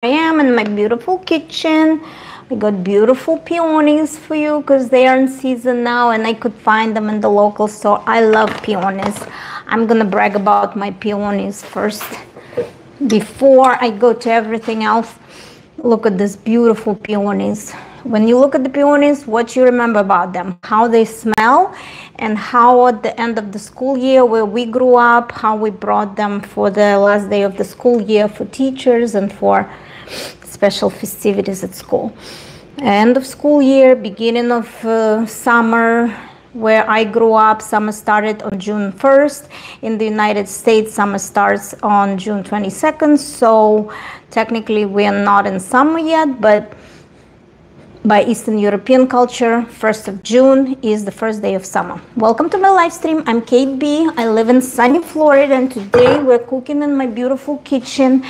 I am in my beautiful kitchen. I got beautiful peonies for you because they are in season now and I could find them in the local store. I love peonies. I'm gonna brag about my peonies first before I go to everything else. Look at this beautiful peonies. When you look at the peonies, what you remember about them, how they smell, and how at the end of the school year where we grew up, how we brought them for the last day of the school year for teachers and for special festivities at school. End of school year, beginning of summer. Where I grew up, summer started on June 1st. In the United States, summer starts on June 22nd. So technically we are not in summer yet, but by Eastern European culture, 1st of June is the first day of summer. Welcome to my live stream. I'm Kate B. I live in sunny Florida, and today we're cooking in my beautiful kitchen,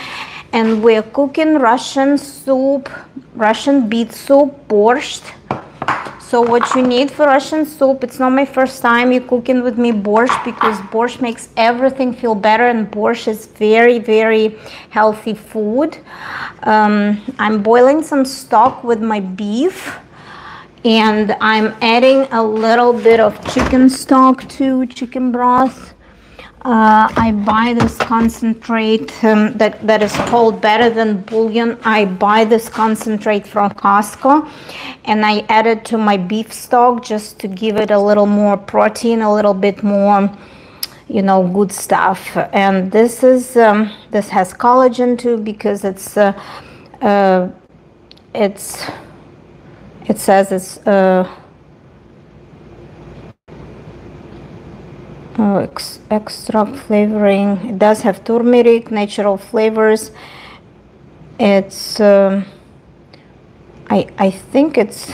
and we're cooking Russian soup, Russian beet soup, borscht. So what you need for Russian soup, it's not my first time you cooking with me borscht, because borscht makes everything feel better, and borscht is very, very healthy food. I'm boiling some stock with my beef, and I'm adding a little bit of chicken stock to chicken broth. I buy this concentrate that is called Better Than Bouillon. I buy this concentrate from Costco, and I add it to my beef stock just to give it a little more protein, a little bit more, you know, good stuff. And this is this has collagen too, because it says it's extra flavoring. It does have turmeric, natural flavors. It's I think it's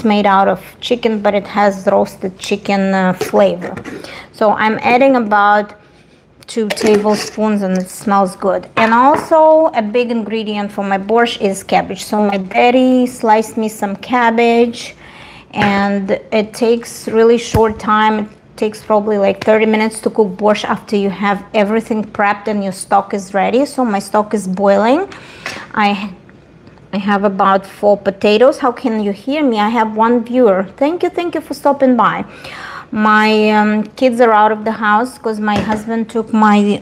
made out of chicken, but it has roasted chicken flavor. So I'm adding about 2 tablespoons, and it smells good. And also a big ingredient for my borscht is cabbage. So my daddy sliced me some cabbage, and it takes really short time. It takes probably like 30 minutes to cook borscht after you have everything prepped and your stock is ready. So my stock is boiling. I have about 4 potatoes. How can you hear me? I have 1 viewer. Thank you for stopping by. My kids are out of the house because my husband took my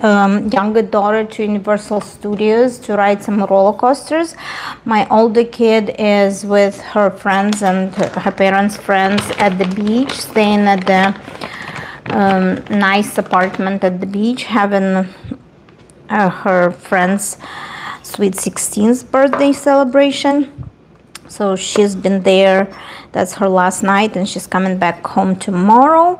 younger daughter to Universal Studios to ride some roller coasters. My older kid is with her friends and her parents' friends at the beach, staying at the nice apartment at the beach, having her friend's sweet 16th birthday celebration. So she's been there. That's her last night, and she's coming back home tomorrow.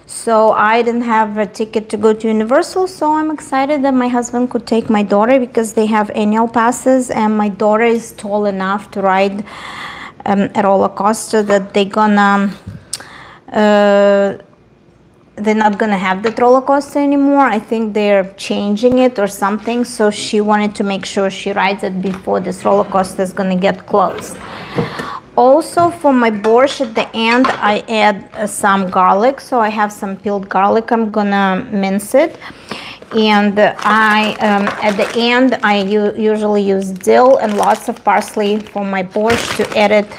So I didn't have a ticket to go to Universal, so I'm excited that my husband could take my daughter, because they have annual passes, and my daughter is tall enough to ride a roller coaster that they're not gonna have that roller coaster anymore. I think they're changing it or something, so she wanted to make sure she rides it before this roller coaster is gonna get closed. Also, for my borscht at the end, I add some garlic. So I have some peeled garlic. I'm gonna mince it, and at the end I usually use dill and lots of parsley for my borscht to add it.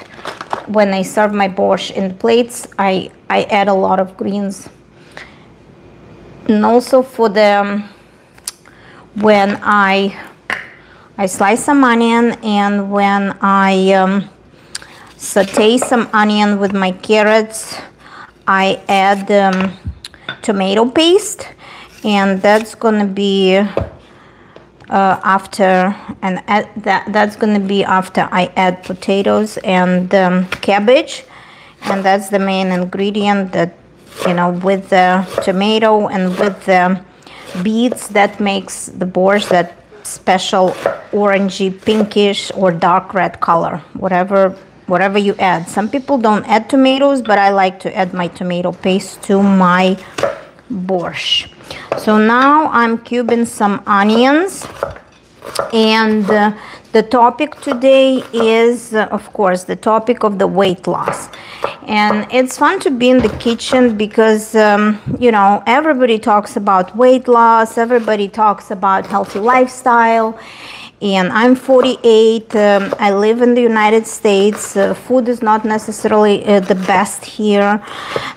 When I serve my borscht in plates, I add a lot of greens. And also for the when I slice some onion, and when I saute some onion with my carrots, I add tomato paste, and that's gonna be after I add potatoes and cabbage, and that's the main ingredient that, you know, with the tomato and with the beets, that makes the borscht that special orangey, pinkish, or dark red color, whatever you add. Some people don't add tomatoes, but I like to add my tomato paste to my borscht. So now I'm cubing some onions, and the topic today is, of course, the topic of the weight loss. And it's fun to be in the kitchen because, you know, everybody talks about weight loss, everybody talks about healthy lifestyle, and I'm 48. I live in the United States. Food is not necessarily the best here.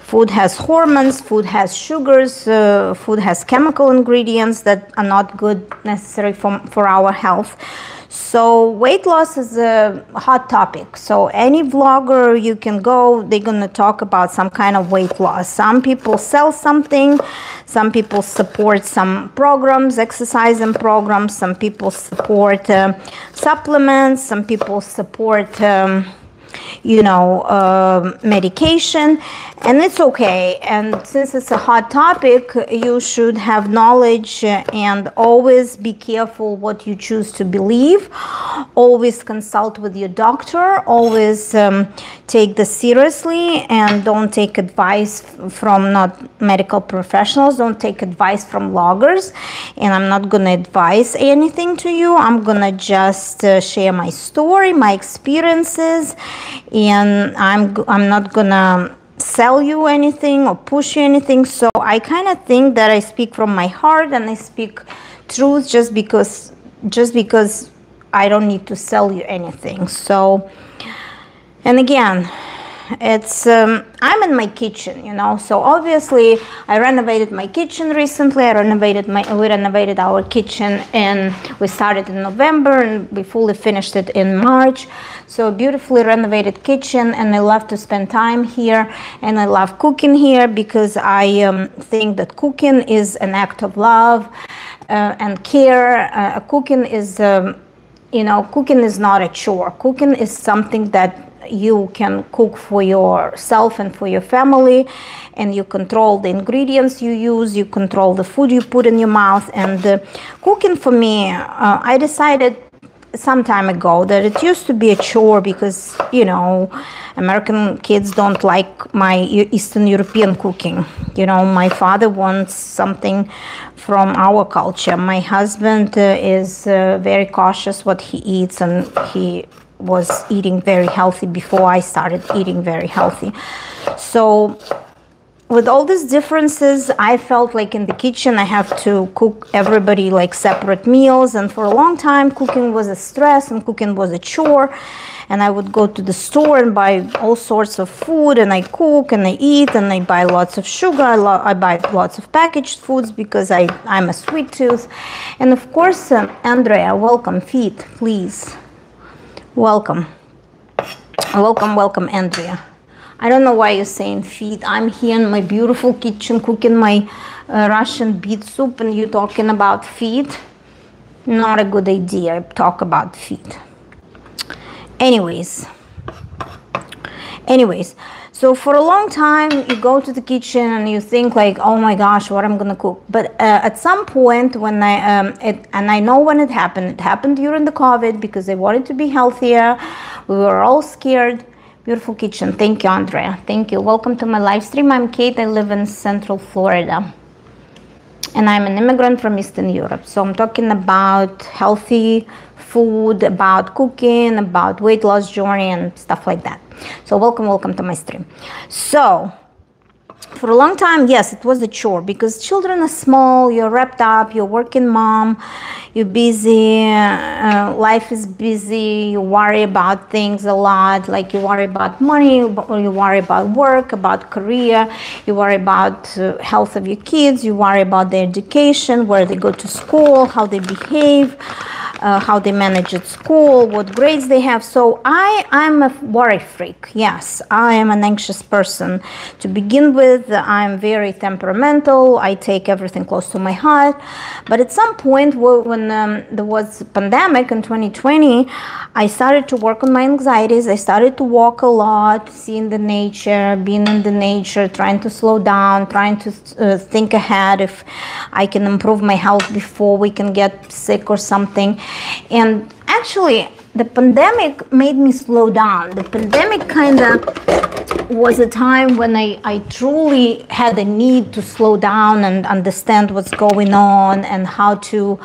Food has hormones, food has sugars, food has chemical ingredients that are not good necessarily for our health. So weight loss is a hot topic. So any vlogger you can go, they're going to talk about some kind of weight loss. Some people sell something. Some people support some programs, exercising programs. Some people support supplements. Some people support medication, and it's okay. And since it's a hot topic, you should have knowledge and always be careful what you choose to believe. Always consult with your doctor. Always take this seriously, and don't take advice from not medical professionals. Don't take advice from bloggers. And I'm not going to advise anything to you. I'm going to just share my story, my experiences, and I'm not gonna sell you anything or push you anything. So I kind of think that I speak from my heart, and I speak truth just because I don't need to sell you anything. So, and again, it's I'm in my kitchen, so obviously I renovated my kitchen recently. We renovated our kitchen, and we started in November and we fully finished it in March. So a beautifully renovated kitchen, and I love to spend time here, and I love cooking here because I think that cooking is an act of love and care. Cooking is cooking is not a chore. Cooking is something that you can cook for yourself and for your family, and you control the ingredients you use, you control the food you put in your mouth. And cooking for me, I decided some time ago that it used to be a chore because American kids don't like my Eastern European cooking. My father wants something from our culture. My husband is very cautious what he eats, and he was eating very healthy before I started eating very healthy. So with all these differences, I felt like in the kitchen I have to cook everybody like separate meals. And for a long time, cooking was a stress and cooking was a chore. And I would go to the store and buy all sorts of food, and I cook and I eat, and I buy lots of sugar. I buy lots of packaged foods because I'm a sweet tooth. And of course, Andrea, welcome. Feet, please. Welcome. Welcome, Andrea. I don't know why you're saying feet. I'm here in my beautiful kitchen cooking my Russian beet soup, and you're talking about feet. Not a good idea. Talk about feet. Anyways, so for a long time you go to the kitchen and you think like, oh my gosh, what I'm gonna cook. But at some point when I know when it happened during the COVID because I wanted to be healthier. We were all scared. Beautiful kitchen. Thank you, Andrea. Thank you. Welcome to my live stream. I'm Kate. I live in Central Florida, and I'm an immigrant from Eastern Europe. So I'm talking about healthy food, about cooking, about weight loss journey and stuff like that. So welcome to my stream. So for a long time, yes, it was a chore because children are small, you're wrapped up, you're working mom, you're busy, life is busy, you worry about things a lot, like you worry about money, you worry about work, about career, you worry about health of your kids, you worry about their education, where they go to school, how they behave, how they manage at school, what grades they have. So I'm a worry freak. Yes, I am an anxious person. To begin with, I'm very temperamental. I take everything close to my heart. But at some point when there was a pandemic in 2020, I started to work on my anxieties. I started to walk a lot, seeing the nature, being in the nature, trying to slow down, trying to think ahead if I can improve my health before we can get sick or something. And actually, the pandemic made me slow down. The pandemic kind of was a time when I truly had a need to slow down and understand what's going on and how to,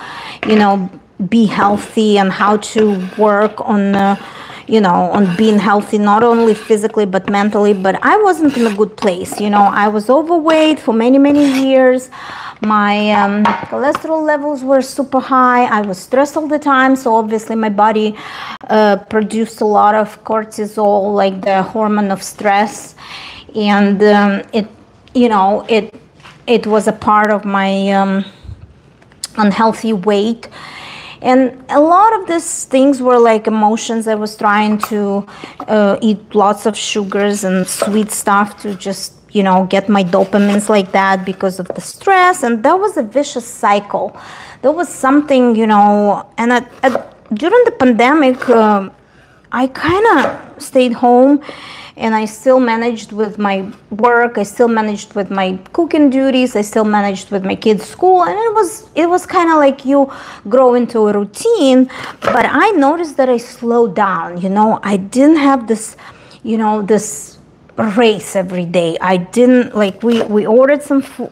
be healthy and how to work on, on being healthy, not only physically but mentally. But I wasn't in a good place. I was overweight for many, many years. My cholesterol levels were super high. I was stressed all the time, so obviously my body produced a lot of cortisol, like the hormone of stress, and it was a part of my unhealthy weight. And a lot of these things were like emotions. I was trying to eat lots of sugars and sweet stuff to just get my dopamines like that because of the stress. And that was a vicious cycle. There was something, and during the pandemic, I kind of stayed home, and I still managed with my work. I still managed with my cooking duties. I still managed with my kids' school. And it was kind of like you grow into a routine. But I noticed that I slowed down. I didn't have this, this race every day. I didn't like we ordered some food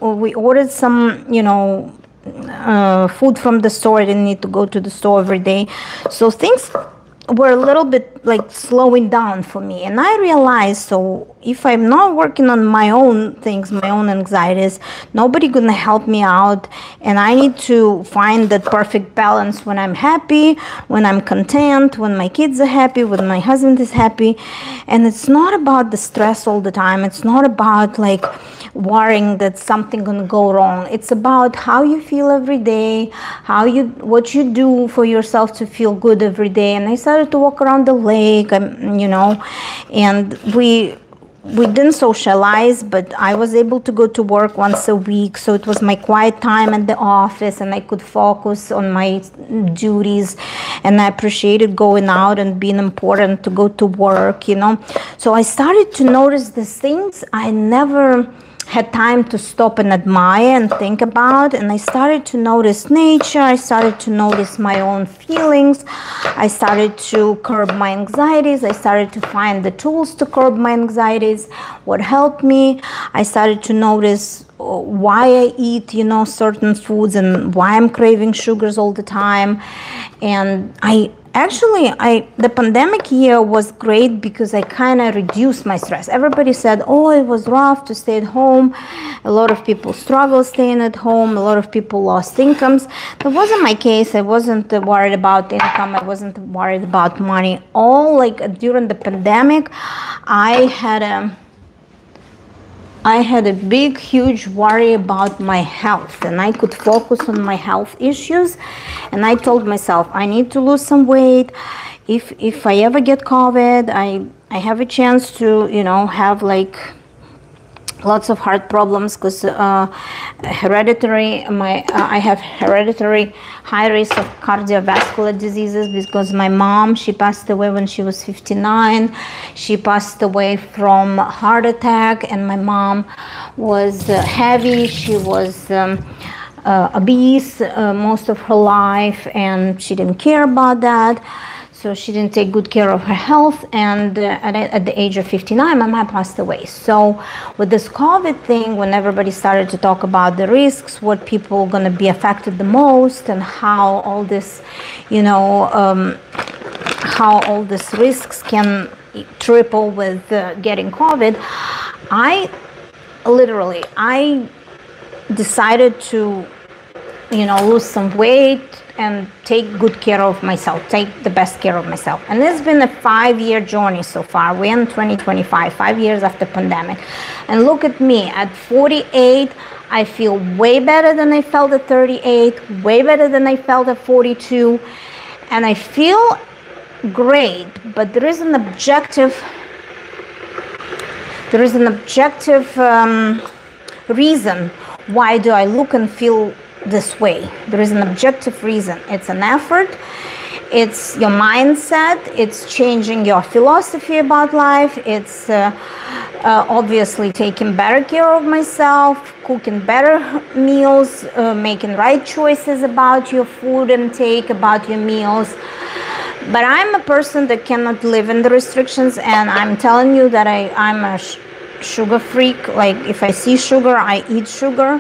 from the store. I didn't need to go to the store every day, so things were a little bit like slowing down for me. And I realized, so if I'm not working on my own things, my own anxieties, nobody gonna help me out. And I need to find that perfect balance when I'm happy, when I'm content, when my kids are happy, when my husband is happy. And it's not about the stress all the time. It's not about like worrying that something gonna go wrong. It's about how you feel every day, what you do for yourself to feel good every day. And I started to walk around the lake, and we didn't socialize, but I was able to go to work once a week. So it was my quiet time at the office, and I could focus on my duties. And I appreciated going out and being important to go to work, So I started to notice these things I never had time to stop and admire and think about. And I started to notice nature. I started to notice my own feelings. I started to curb my anxieties. I started to find the tools to curb my anxieties, what helped me. I started to notice why I eat, certain foods, and why I'm craving sugars all the time. And the pandemic year was great because I kind of reduced my stress. Everybody said, oh, it was rough to stay at home. A lot of people struggle staying at home. A lot of people lost incomes. That wasn't my case. I wasn't worried about income. I wasn't worried about money. During the pandemic, I had a big, huge worry about my health, and I could focus on my health issues. And I told myself, I need to lose some weight. If I ever get COVID, I have a chance to, have like lots of heart problems because I have hereditary high risk of cardiovascular diseases because my mom, she passed away when she was 59. She passed away from heart attack, and my mom was heavy. She was obese most of her life, and she didn't care about that. So she didn't take good care of her health, and at the age of 59, my mom passed away. So with this COVID thing, when everybody started to talk about the risks, what people are going to be affected the most, and how all this, how all these risks can triple with getting COVID, I decided to, lose some weight and take good care of myself, take the best care of myself. And it's been a 5-year journey so far. We're in 2025, 5 years after pandemic. And look at me, at 48, I feel way better than I felt at 38, way better than I felt at 42. And I feel great, but there is an objective reason why do I look and feel this way. There is an objective reason. It's an effort. It's your mindset. It's changing your philosophy about life. It's obviously taking better care of myself, cooking better meals, making right choices about your food intake, about your meals. But I'm a person that cannot live in the restrictions, and I'm telling you that I'm a sugar freak. Like if I see sugar, I eat sugar.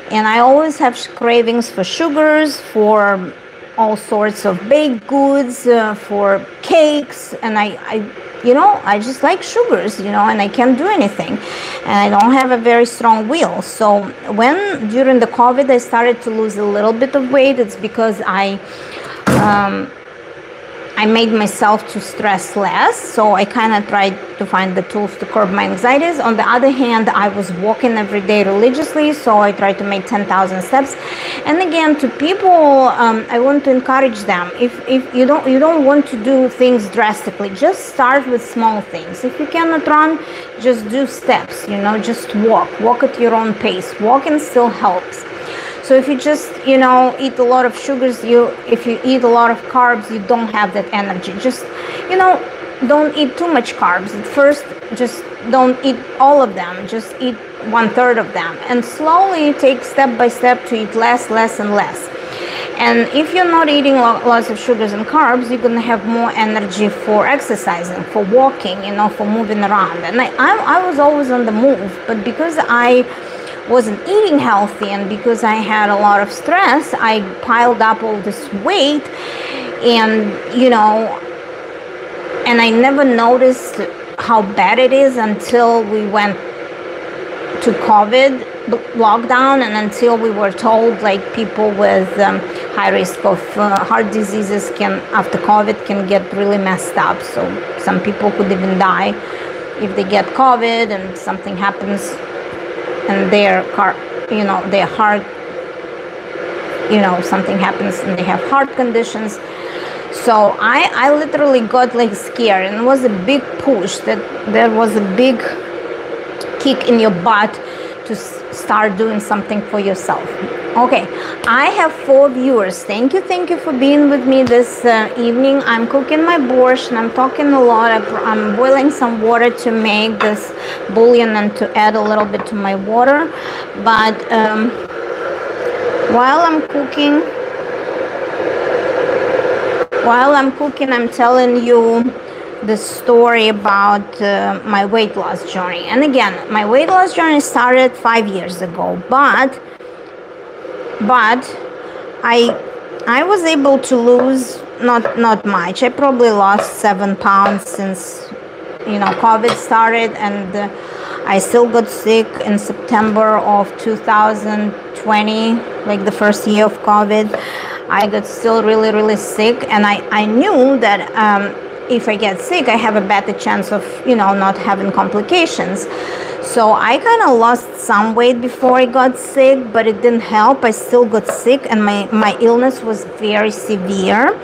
And I always have cravings for sugars, for all sorts of baked goods, for cakes, and I just like sugars, and I can't do anything, and I don't have a very strong will. So when during the COVID I started to lose a little bit of weight, it's because I made myself to stress less, so I kind of tried to find the tools to curb my anxieties. On the other hand, I was walking every day religiously, so I tried to make 10,000 steps. And again, to people, I want to encourage them. If you don't want to do things drastically, just start with small things. If you cannot run, just do steps. Just walk at your own pace. Walking still helps. So if you just, eat a lot of sugars, if you eat a lot of carbs, you don't have that energy. Just, don't eat too much carbs. At first, just don't eat all of them. Just eat 1/3 of them. And slowly take step by step to eat less and less. And if you're not eating lots of sugars and carbs, you're going to have more energy for exercising, for walking, for moving around. And I was always on the move, but because I wasn't eating healthy and because I had a lot of stress, I piled up all this weight, and and I never noticed how bad it is until we went to COVID lockdown, and until we were told like people with high risk of heart diseases after COVID can get really messed up. So some people could even die if they get COVID and something happens and their heart, something happens and they have heart conditions. So I literally got like scared, and it was a big push, that there was a big kick in your butt to start doing something for yourself. Okay, I have 4 viewers. Thank you for being with me this evening. I'm cooking my borscht and I'm talking a lot. I'm boiling some water to make this bouillon and to add a little bit to my water. But while I'm cooking, I'm telling you the story about my weight loss journey. And again, my weight loss journey started 5 years ago, but I was able to lose not much. I probably lost 7 pounds since COVID started, and I still got sick in September of 2020, like the first year of COVID. I got still really sick, and I knew that if I get sick, I have a better chance of not having complications. So I kind of lost some weight before I got sick, but it didn't help. I still got sick, and my illness was very severe,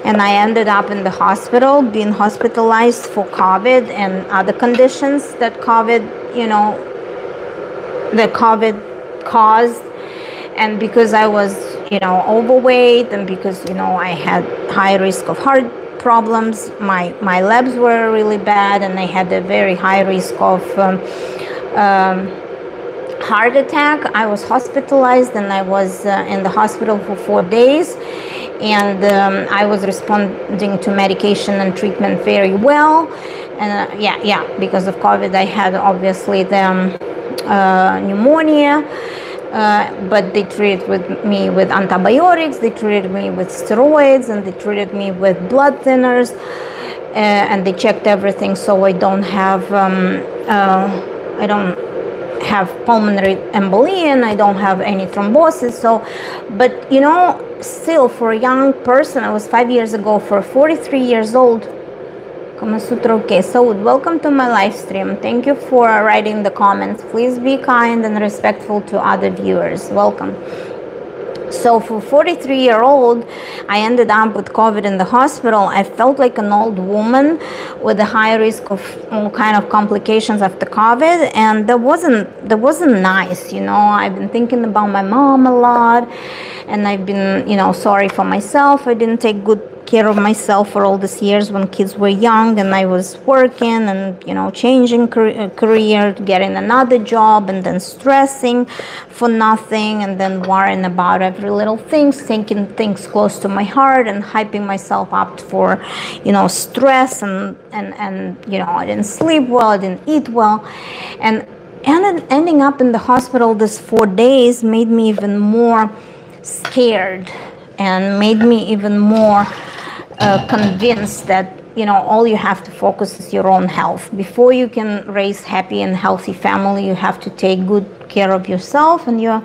and I ended up in the hospital, being hospitalized for COVID and other conditions that COVID caused. And because I was overweight, and because I had high risk of heart problems, my labs were really bad, and I had a very high risk of heart attack. I was hospitalized, and I was in the hospital for 4 days, and I was responding to medication and treatment very well. And because of COVID, I had obviously the pneumonia. But they treated me with antibiotics, they treated me with steroids, and they treated me with blood thinners, and they checked everything, so I don't have pulmonary embolia, and I don't have any thrombosis. So, but still, for a young person, I was 5 years ago, for 43 years old. Kama Sutra. Okay, so welcome to my live stream. Thank you for writing the comments. Please be kind and respectful to other viewers. Welcome. So for 43-year-old, I ended up with COVID in the hospital. I felt like an old woman with a high risk of all kind of complications after COVID, and that wasn't nice. I've been thinking about my mom a lot, and I've been sorry for myself. I didn't take good care of myself for all these years when kids were young, and I was working and changing career, getting another job, and then stressing for nothing, and then worrying about every little thing, taking things close to my heart, and hyping myself up for stress, and I didn't sleep well, I didn't eat well, and ending up in the hospital this 4 days made me even more scared and made me even more convinced that, you know, all you have to focus is your own health. Before you can raise happy and healthy family, you have to take good care of yourself and your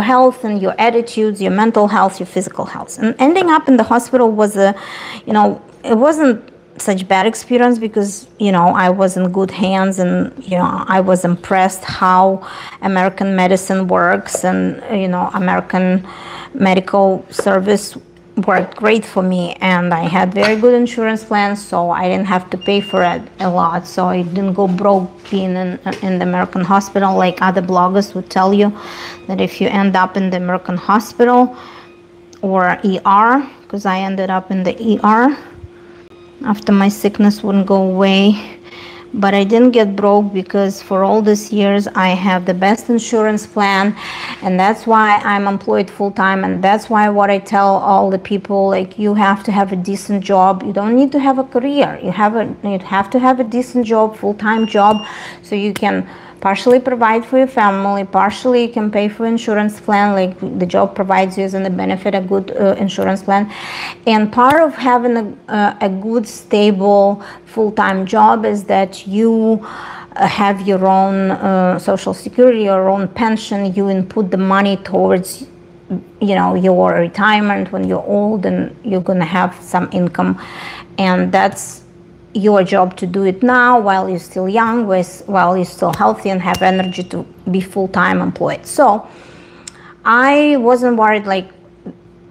health and your attitudes, your mental health, your physical health. And ending up in the hospital was you know, it wasn't such bad experience because, you know, I was in good hands, and, you know, I was impressed how American medicine works, and, you know, American medical service worked great for me, and I had very good insurance plans, so I didn't have to pay for it a lot, so I didn't go broke being in the American hospital, like other bloggers would tell you, that if you end up in the American hospital or ER, because I ended up in the ER after my sickness wouldn't go away. But I didn't get broke because for all these years I have the best insurance plan, and that's why I'm employed full-time, and that's why what I tell all the people, like, you have to have a decent job. You don't need to have a career. You have to have a decent job, full-time job, so you can partially provide for your family, partially you can pay for insurance plan, like the job provides you as a benefit, a good insurance plan. And part of having a good, stable, full-time job is that you have your own social security, your own pension. You input the money towards, you know, your retirement when you're old, and you're gonna have some income, and that's your job to do it now while you're still young, while you're still healthy and have energy to be full-time employed. So I wasn't worried. Like,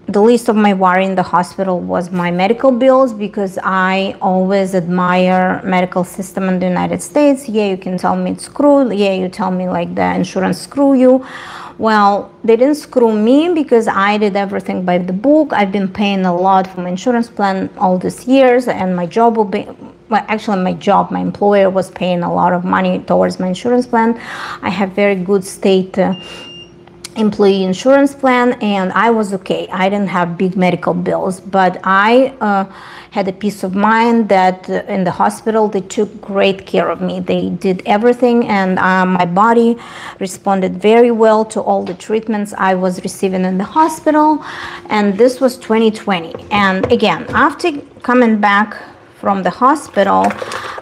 the least of my worry in the hospital was my medical bills, because I always admire medical system in the United States. Yeah, you can tell me it's screwed. Yeah, you tell me like the insurance screw you. Well, they didn't screw me because I did everything by the book. I've been paying a lot for my insurance plan all these years, and my job will be, well, actually my employer was paying a lot of money towards my insurance plan. I have very good state employee insurance plan, and I was okay. I didn't have big medical bills, but I had a peace of mind that in the hospital they took great care of me. They did everything, and my body responded very well to all the treatments I was receiving in the hospital. And this was 2020. And again, after coming back from the hospital,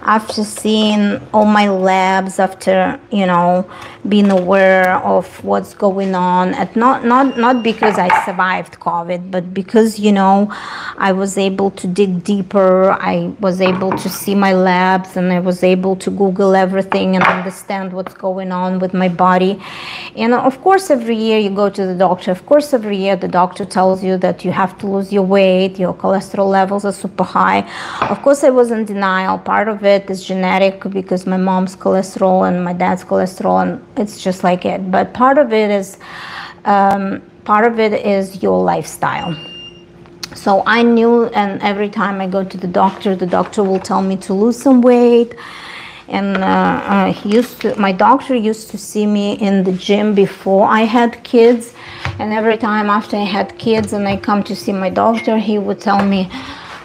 after seeing all my labs, after, you know, being aware of what's going on, and not because I survived COVID, but because, you know, I was able to dig deeper. I was able to see my labs, and I was able to Google everything and understand what's going on with my body. And of course, every year you go to the doctor. Of course, every year the doctor tells you that you have to lose your weight, your cholesterol levels are super high. Of course, I was in denial. Part of it is genetic, because my mom's cholesterol and my dad's cholesterol, and it's just like it. But part of it is your lifestyle. So I knew, and every time I go to the doctor will tell me to lose some weight. And my doctor used to see me in the gym before I had kids, and every time after I had kids and I come to see my doctor, he would tell me,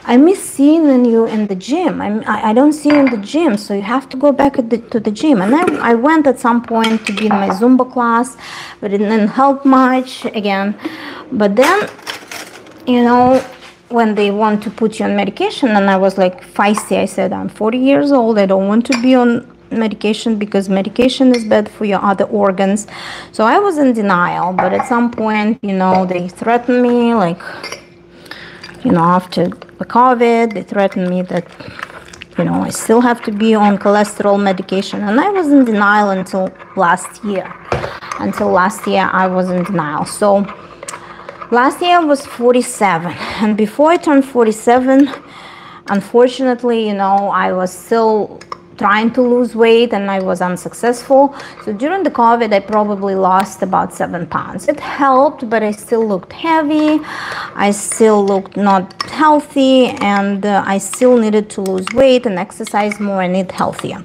I miss seeing you in the gym. I don't see you in the gym, so you have to go back to the gym. And then I went at some point to be in my Zumba class, but it didn't help much again. But then, you know, when they want to put you on medication, and I was like feisty, I said, I'm 40 years old, I don't want to be on medication because medication is bad for your other organs. So I was in denial, but at some point, you know, they threatened me, like, you know, after the COVID, they threatened me that, you know, I still have to be on cholesterol medication. And I was in denial until last year. Until last year, I was in denial. So last year I was 47. And before I turned 47, unfortunately, you know, I was still trying to lose weight and I was unsuccessful. So during the COVID, I probably lost about 7 pounds. It helped, but I still looked heavy. I still looked not healthy, and I still needed to lose weight and exercise more and eat healthier,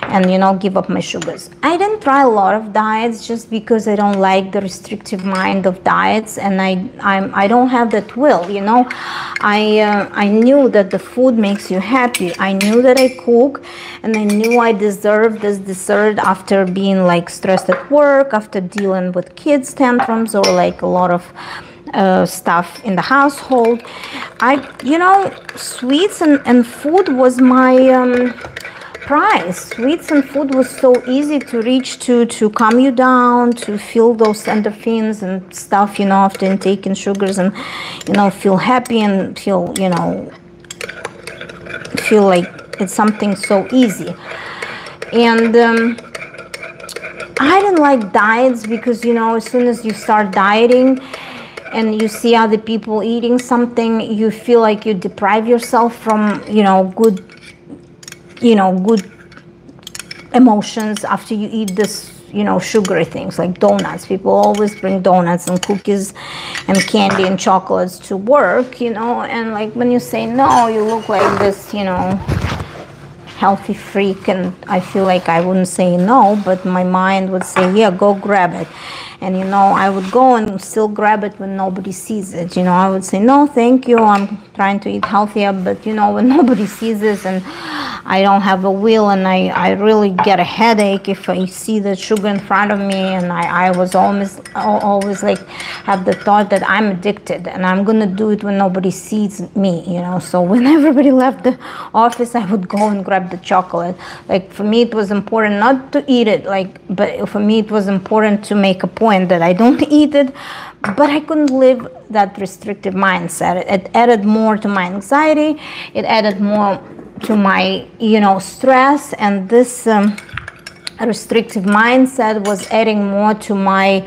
and, you know, give up my sugars. I didn't try a lot of diets just because I don't like the restrictive mind of diets, and I don't have that will, you know. I knew that the food makes you happy. I knew that I cook, and I knew I deserved this dessert after being like stressed at work, after dealing with kids tantrums, or like a lot of stuff in the household. Sweets and food was my prize. Sweets and food was so easy to reach to calm you down, to feel those endorphins and stuff, after taking sugars, and feel happy and feel like it's something so easy. And I didn't like diets because as soon as you start dieting and you see other people eating something, you feel like you deprive yourself from good emotions after you eat this sugary things like donuts. People always bring donuts and cookies and candy and chocolates to work, and like when you say no, you look like this healthy freak, and I feel like I wouldn't say no, but my mind would say, yeah, go grab it. And I would go and still grab it when nobody sees it. I would say, no, thank you, I'm trying to eat healthier. But when nobody sees this and I don't have a will, and I really get a headache if I see the sugar in front of me, and I was always like have the thought that I'm addicted and I'm gonna do it when nobody sees me. So when everybody left the office, I would go and grab the chocolate. Like for me, it was important not to eat it, but for me it was important to make a point that I don't eat it. But I couldn't live that restrictive mindset. It added more to my anxiety. It added more to my stress, and this restrictive mindset was adding more to my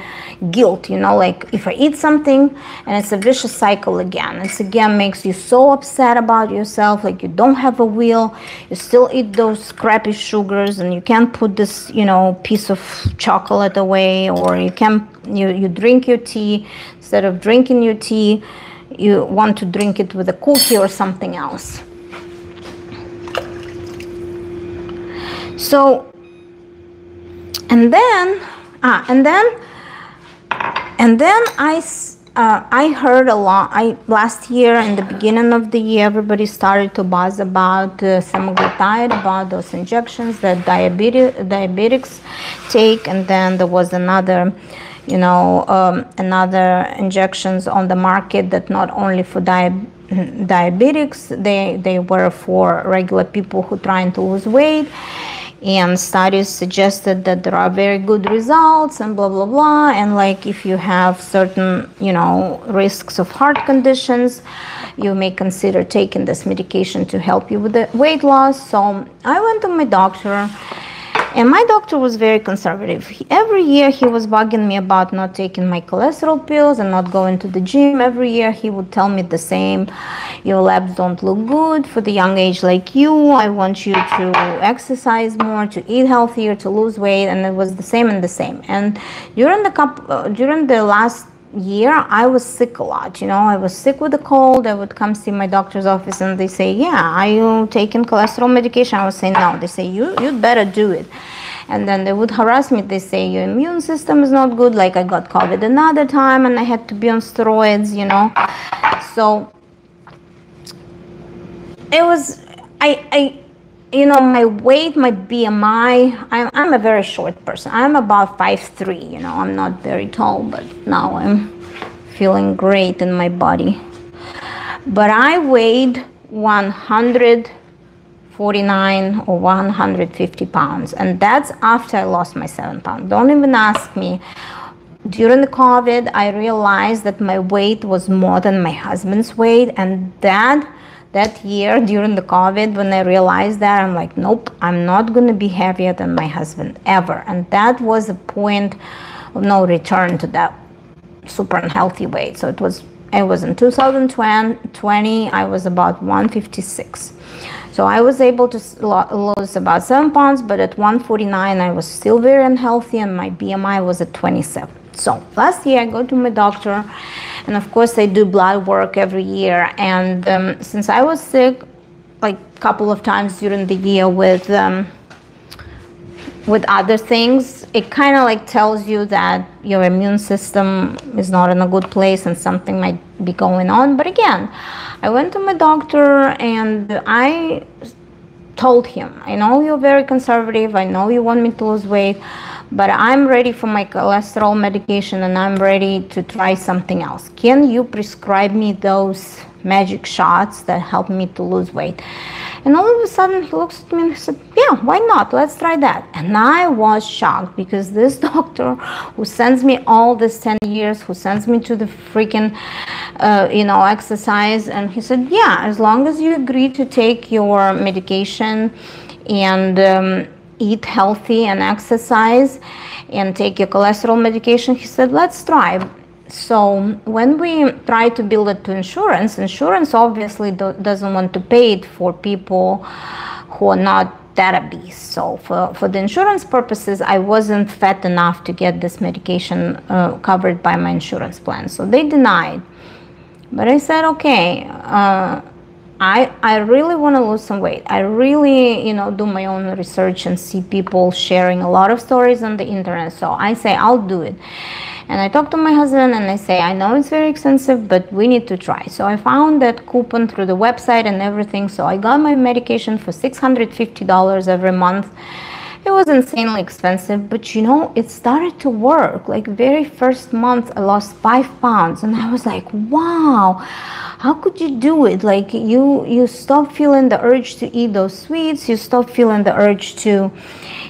guilt. Like if I eat something, and it's a vicious cycle again. It's again makes you so upset about yourself, like you don't have a will. You still eat those crappy sugars, and you can't put this piece of chocolate away, or you drink your tea. Instead of drinking your tea, you want to drink it with a cookie or something else. So, and then I heard a lot. Last year, in the beginning of the year, everybody started to buzz about semaglutide, about those injections that diabetics take, and then there was another injections on the market that not only for diabetics, they were for regular people who trying to lose weight. And studies suggested that there are very good results and blah, blah, blah. And like if you have certain, risks of heart conditions, you may consider taking this medication to help you with the weight loss. So I went to my doctor, and my doctor was very conservative. Every year he was bugging me about not taking my cholesterol pills and not going to the gym. Every year he would tell me the same. Your labs don't look good for the young age like you. I want you to exercise more, to eat healthier, to lose weight. And it was the same and the same. And during the last year, I was sick a lot. I was sick with a cold. I would come see my doctor's office, and they say, yeah, are you taking cholesterol medication? I would say no. They say, you'd better do it. And then they would harass me. They say your immune system is not good. Like I got COVID another time and I had to be on steroids. So it was my weight, my BMI, I'm a very short person. I'm about 5'3", I'm not very tall, but now I'm feeling great in my body. But I weighed 149 or 150 pounds, and that's after I lost my 7 pounds. Don't even ask me. During the COVID, I realized that my weight was more than my husband's weight, and that year during the COVID, when I realized that, I'm like, nope, I'm not going to be heavier than my husband ever. And that was a point of no return to that super unhealthy weight. So it was in 2020, I was about 156. So I was able to lose about 7 pounds, but at 149, I was still very unhealthy, and my BMI was at 27. So last year I go to my doctor, and of course I do blood work every year. And since I was sick like a couple of times during the year with other things, it kind of like tells you that your immune system is not in a good place and something might be going on. But again, I went to my doctor, and I told him, I know you're very conservative, I know you want me to lose weight, but I'm ready for my cholesterol medication and I'm ready to try something else. Can you prescribe me those magic shots that help me to lose weight? And all of a sudden he looks at me and he said, yeah, why not? Let's try that. And I was shocked, because this doctor who sends me all this 10 years, who sends me to the freaking, exercise, and he said, yeah, as long as you agree to take your medication and eat healthy and exercise and take your cholesterol medication, he said, let's try. So when we try to bill it to insurance obviously doesn't want to pay it for people who are not that obese. So for the insurance purposes, I wasn't fat enough to get this medication covered by my insurance plan. So they denied. But I said, okay, I really want to lose some weight. I really, do my own research and see people sharing a lot of stories on the internet. So I say, I'll do it. And I talk to my husband and I say, I know it's very expensive, but we need to try. So I found that coupon through the website and everything. So I got my medication for $650 every month. It was insanely expensive, but it started to work. Like very first month, I lost 5 pounds, and I was like, wow, how could you do it? Like you stop feeling the urge to eat those sweets, you stop feeling the urge to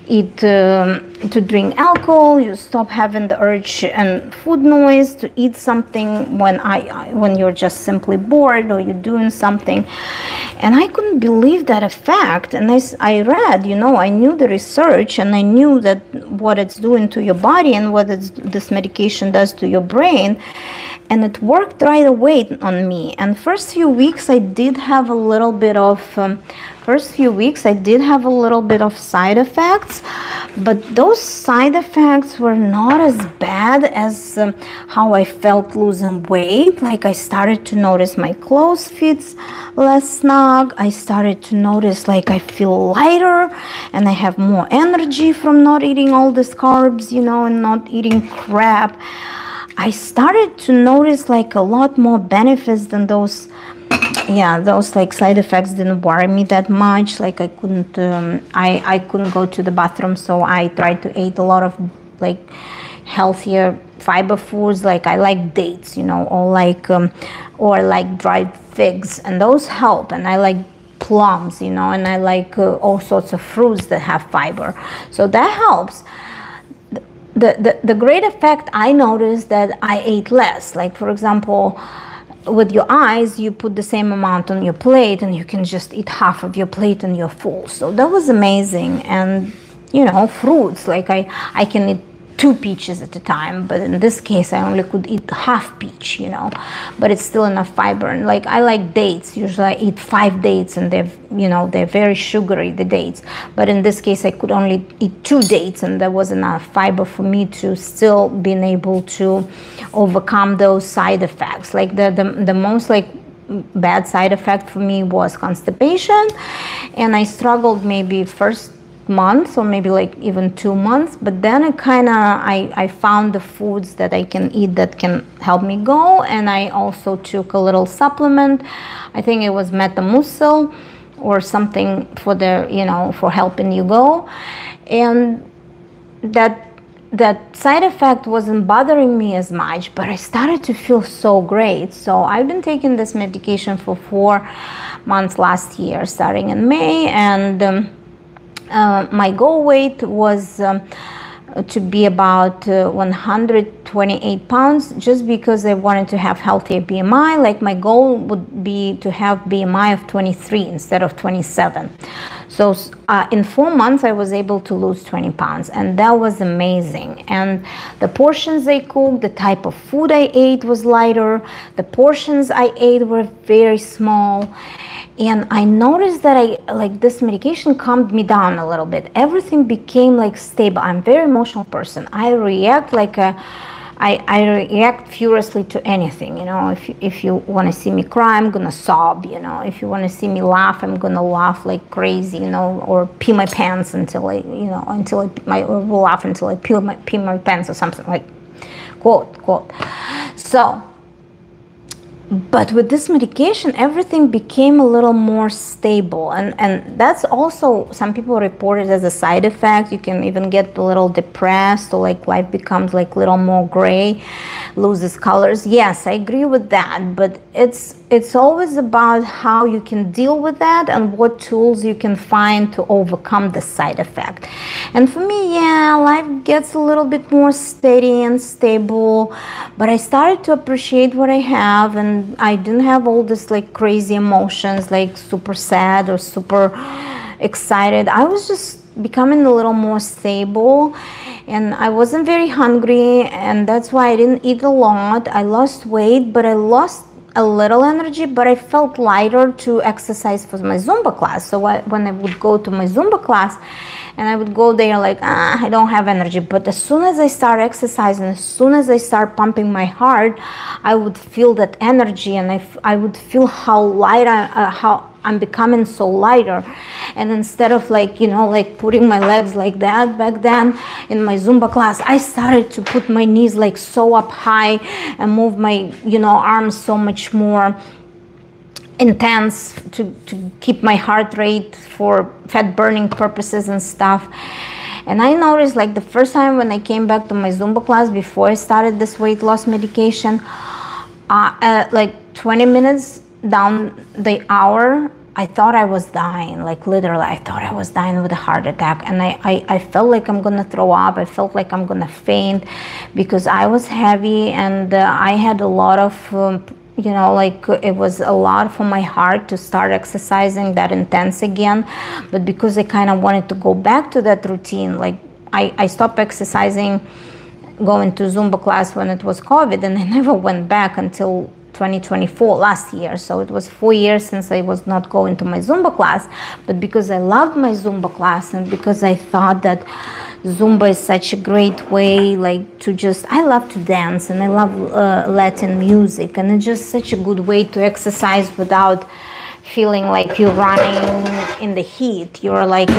eat, to drink alcohol, you stop having the urge and food noise to eat something when you're just simply bored or you're doing something. And I couldn't believe that effect. And I read, I knew the research, and I knew that what it's doing to your body and what this medication does to your brain. And it worked right away on me. And first few weeks I did have a little bit of side effects, but those side effects were not as bad as how I felt losing weight. Like I started to notice my clothes fits less snug. I started to notice like I feel lighter and I have more energy from not eating all these carbs, and not eating crap. I started to notice like a lot more benefits than those like side effects didn't worry me that much. Like I couldn't I couldn't go to the bathroom, so I tried to eat a lot of like healthier fiber foods. Like I like dates, or like dried figs, and those help. And I like plums, and I like all sorts of fruits that have fiber, so that helps. The great effect I noticed that I ate less. Like for example, with your eyes, you put the same amount on your plate and you can just eat half of your plate and you're full. So that was amazing. And fruits, like I can eat 2 peaches at a time, but in this case I only could eat half peach, but it's still enough fiber. And like I like dates, usually I eat 5 dates, and they're very sugary, the dates, but in this case I could only eat 2 dates, and there was enough fiber for me to still being able to overcome those side effects. Like the most like bad side effect for me was constipation, and I struggled maybe first months or maybe like even 2 months, but then I found the foods that I can eat that can help me go. And I also took a little supplement, I think it was Metamucil or something for for helping you go, and that side effect wasn't bothering me as much, but I started to feel so great. So I've been taking this medication for 4 months last year, starting in May, and my goal weight was to be about 128 pounds, just because I wanted to have healthier BMI. Like my goal would be to have BMI of 23 instead of 27. So in 4 months I was able to lose 20 pounds, and that was amazing. And the portions I cooked, the type of food I ate was lighter. The portions I ate were very small. And I noticed that this medication calmed me down a little bit. Everything became like stable. I'm a very emotional person. I react I react furiously to anything. If you want to see me cry, I'm gonna sob. If you want to see me laugh, I'm gonna laugh like crazy. Or pee my pants until I will laugh until I pee my pants or something like quote. So but with this medication, everything became a little more stable, and that's also, some people report it as a side effect. You can even get a little depressed, or like life becomes like a little more gray, loses colors. Yes, I agree with that, but it's always about how you can deal with that and what tools you can find to overcome the side effect. And for me, yeah, life gets a little bit more steady and stable, but I started to appreciate what I have, and I didn't have all this like crazy emotions, like super sad or super excited. I was just becoming a little more stable, and I wasn't very hungry, and that's why I didn't eat a lot. I lost weight, but I lost a little energy, but I felt lighter to exercise for my Zumba class. So when I would go to my Zumba class, and I would go there like, I don't have energy. But as soon as I start exercising, as soon as I start pumping my heart, I would feel that energy, and I would feel how light how I'm becoming so lighter. And instead of like, you know, like putting my legs like that back then in my Zumba class, I started to put my knees like so up high and move my, you know, arms so much more intense to keep my heart rate for fat burning purposes and stuff. And I noticed like the first time when I came back to my Zumba class before I started this weight loss medication, like 20 minutes down the hour, I thought I was dying. Like literally, I thought I was dying with a heart attack, and I felt like I'm gonna throw up. I felt like I'm gonna faint because I was heavy, and I had a lot of you know, like it was a lot for my heart to start exercising that intense again. But because I kind of wanted to go back to that routine, like I stopped exercising, going to Zumba class when it was COVID, and I never went back until 2024, last year. So it was 4 years since I was not going to my Zumba class. But because I loved my Zumba class, and because I thought that Zumba is such a great way, like to just, I love to dance, and I love Latin music, and it's just such a good way to exercise without feeling like you're running in the heat. You're like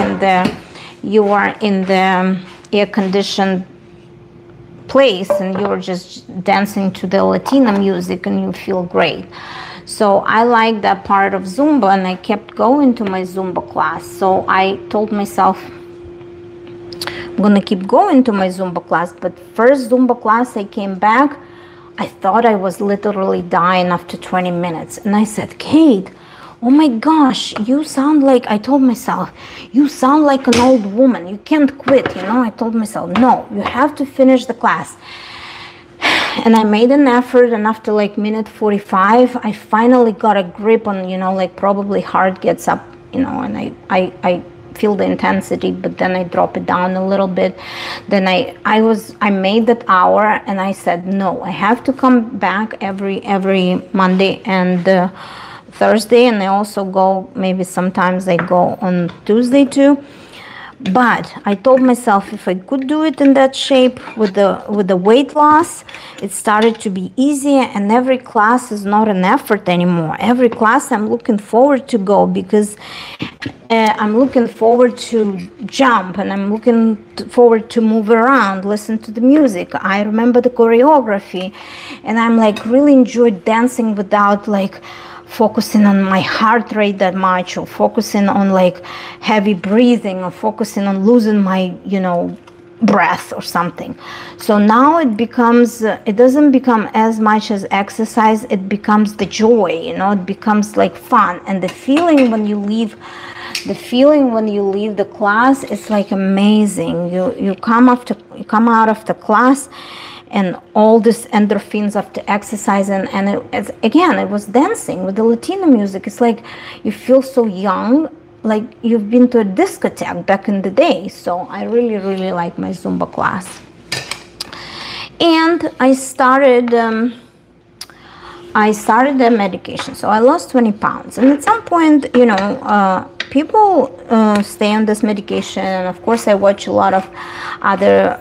you are in the air conditioned place, and you're just dancing to the Latina music, and you feel great. So I like that part of Zumba, and I kept going to my Zumba class. So I told myself, I'm gonna keep going to my Zumba class. But first Zumba class I came back, I thought I was literally dying after 20 minutes. And I said, Kate, oh my gosh, you sound like, I told myself, you sound like an old woman. You can't quit, you know. I told myself, no, you have to finish the class. And I made an effort, and after like minute 45, I finally got a grip on, you know, like probably heart gets up, you know, and I feel the intensity, but then I drop it down a little bit. Then I made that hour, and I said, no, I have to come back every Monday and Thursday, and I also go, maybe sometimes I go on Tuesday too. But I told myself, if I could do it in that shape with the weight loss, it started to be easier, and every class is not an effort anymore. Every class I'm looking forward to go, because I'm looking forward to jump, and I'm looking forward to move around, listen to the music. I remember the choreography, and I'm like really enjoyed dancing without like focusing on my heart rate that much, or focusing on like heavy breathing, or focusing on losing my, you know, breath or something. So now it becomes, it doesn't become as much as exercise, it becomes the joy, you know, it becomes like fun. And the feeling when you leave, the class is like amazing. You come out of the class, and all this endorphins after exercising, and it was dancing with the Latina music. It's like you feel so young, like you've been to a discotheque back in the day. So I really, really like my Zumba class. And I started the medication. So I lost 20 pounds. And at some point, you know, people stay on this medication. And of course, I watch a lot of other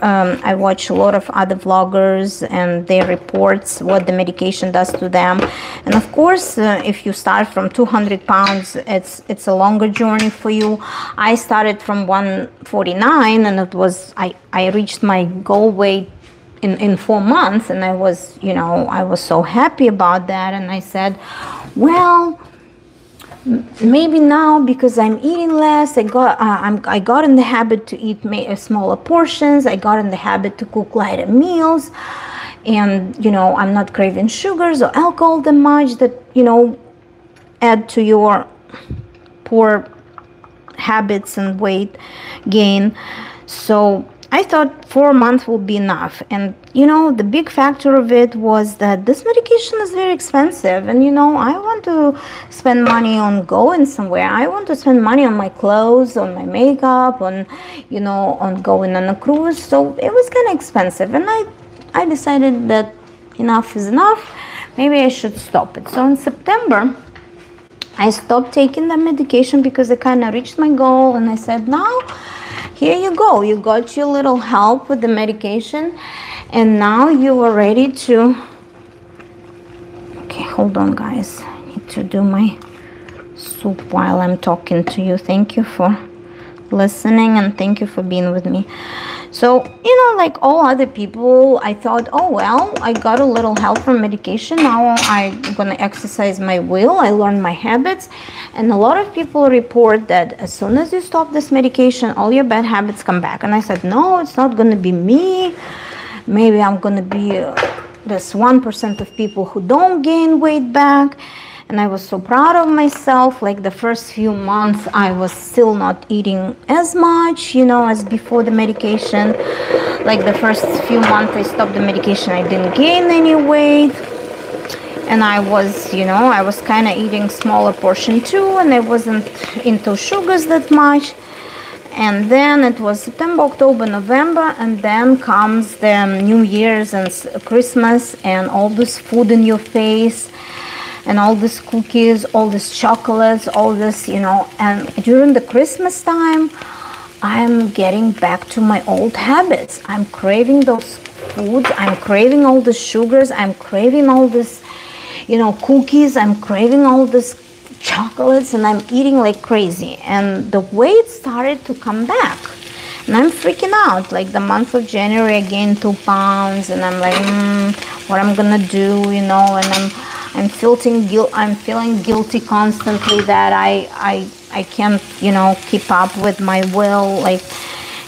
vloggers and their reports what the medication does to them. And of course, if you start from 200 pounds, it's a longer journey for you. I started from 149, and it was I reached my goal weight in 4 months. And I was, I was so happy about that. And I said, well, maybe now, because I'm eating less, I got in the habit to eat smaller portions. I got in the habit to cook lighter meals, and I'm not craving sugars or alcohol that much that add to your poor habits and weight gain. So I thought 4 months will be enough. And the big factor of it was that this medication is very expensive, and I want to spend money on going somewhere. I want to spend money on my clothes, on my makeup, on on going on a cruise. So it was kind of expensive, and I decided that enough is enough. Maybe I should stop it. So in September I stopped taking the medication because I kind of reached my goal, and I said, now here you go, you got your little help with the medication, and now you are ready to, okay, hold on guys, I need to do my soup while I'm talking to you. Thank you for listening, and thank you for being with me. So like all other people, I thought, oh well, I got a little help from medication, now I'm gonna exercise my will. I learned my habits. And a lot of people report that as soon as you stop this medication, all your bad habits come back. And I said, no, it's not gonna be me. Maybe I'm gonna be this 1% of people who don't gain weight back. And I was so proud of myself. Like the first few months, I was still not eating as much, as before the medication. Like the first few months I stopped the medication, I didn't gain any weight. And I was, I was kind of eating smaller portion too, and I wasn't into sugars that much. And then it was September, October, November, and then comes the New Year's and Christmas, and all this food in your face, and all these cookies, all these chocolates, all this, and during the Christmas time, I'm getting back to my old habits. I'm craving those foods. I'm craving all the sugars. I'm craving all this, cookies. I'm craving all this chocolates, and I'm eating like crazy. And the weight started to come back. And I'm freaking out. Like the month of January, I gained 2 pounds, and I'm like, what I'm gonna do, and I'm feeling guilty constantly that I can't, keep up with my will, like,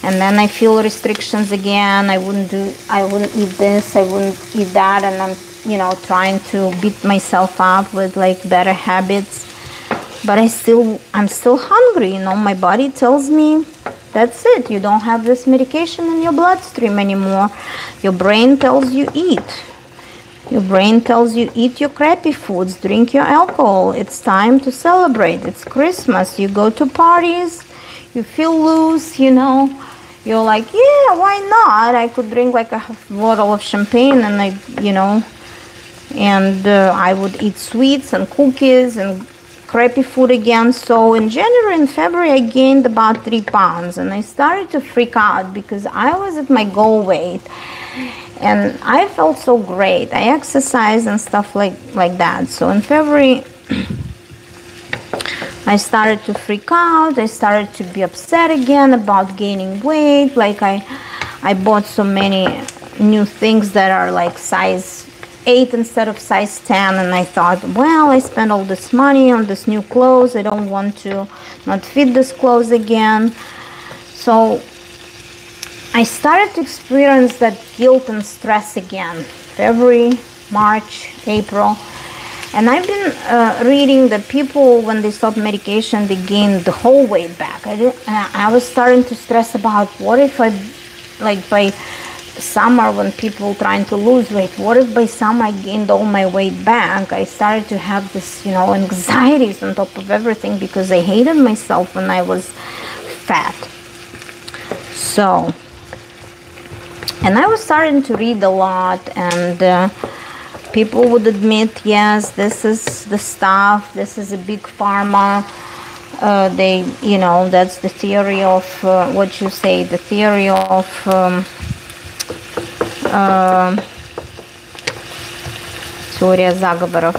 and then I feel restrictions again. I wouldn't eat this, I wouldn't eat that, and I'm, trying to beat myself up with like better habits. But I'm still hungry, my body tells me, that's it, you don't have this medication in your bloodstream anymore. Your brain tells you eat. Your brain tells you eat your crappy foods, drink your alcohol. It's time to celebrate. It's Christmas. You go to parties, you feel loose, you're like, yeah, why not? I could drink like a half bottle of champagne, and I would eat sweets and cookies and crappy food again. So in January and February, I gained about 3 pounds, and I started to freak out because I was at my goal weight. And I felt so great. I exercised and stuff like that. So in February, I started to freak out. I started to be upset again about gaining weight. Like I bought so many new things that are like size 8 instead of size 10. And I thought, well, I spent all this money on this new clothes. I don't want to not fit this clothes again. So I started to experience that guilt and stress again. February, March, April. And I've been reading that people, when they stop medication, they gain the whole weight back. I was starting to stress about, what if by summer, when people trying to lose weight, what if by summer I gained all my weight back? I started to have this, anxieties on top of everything, because I hated myself when I was fat. So, and I was starting to read a lot, and people would admit, yes, this is the stuff, this is a big pharma. That's the theory of what you say, the theory of теория заговоров.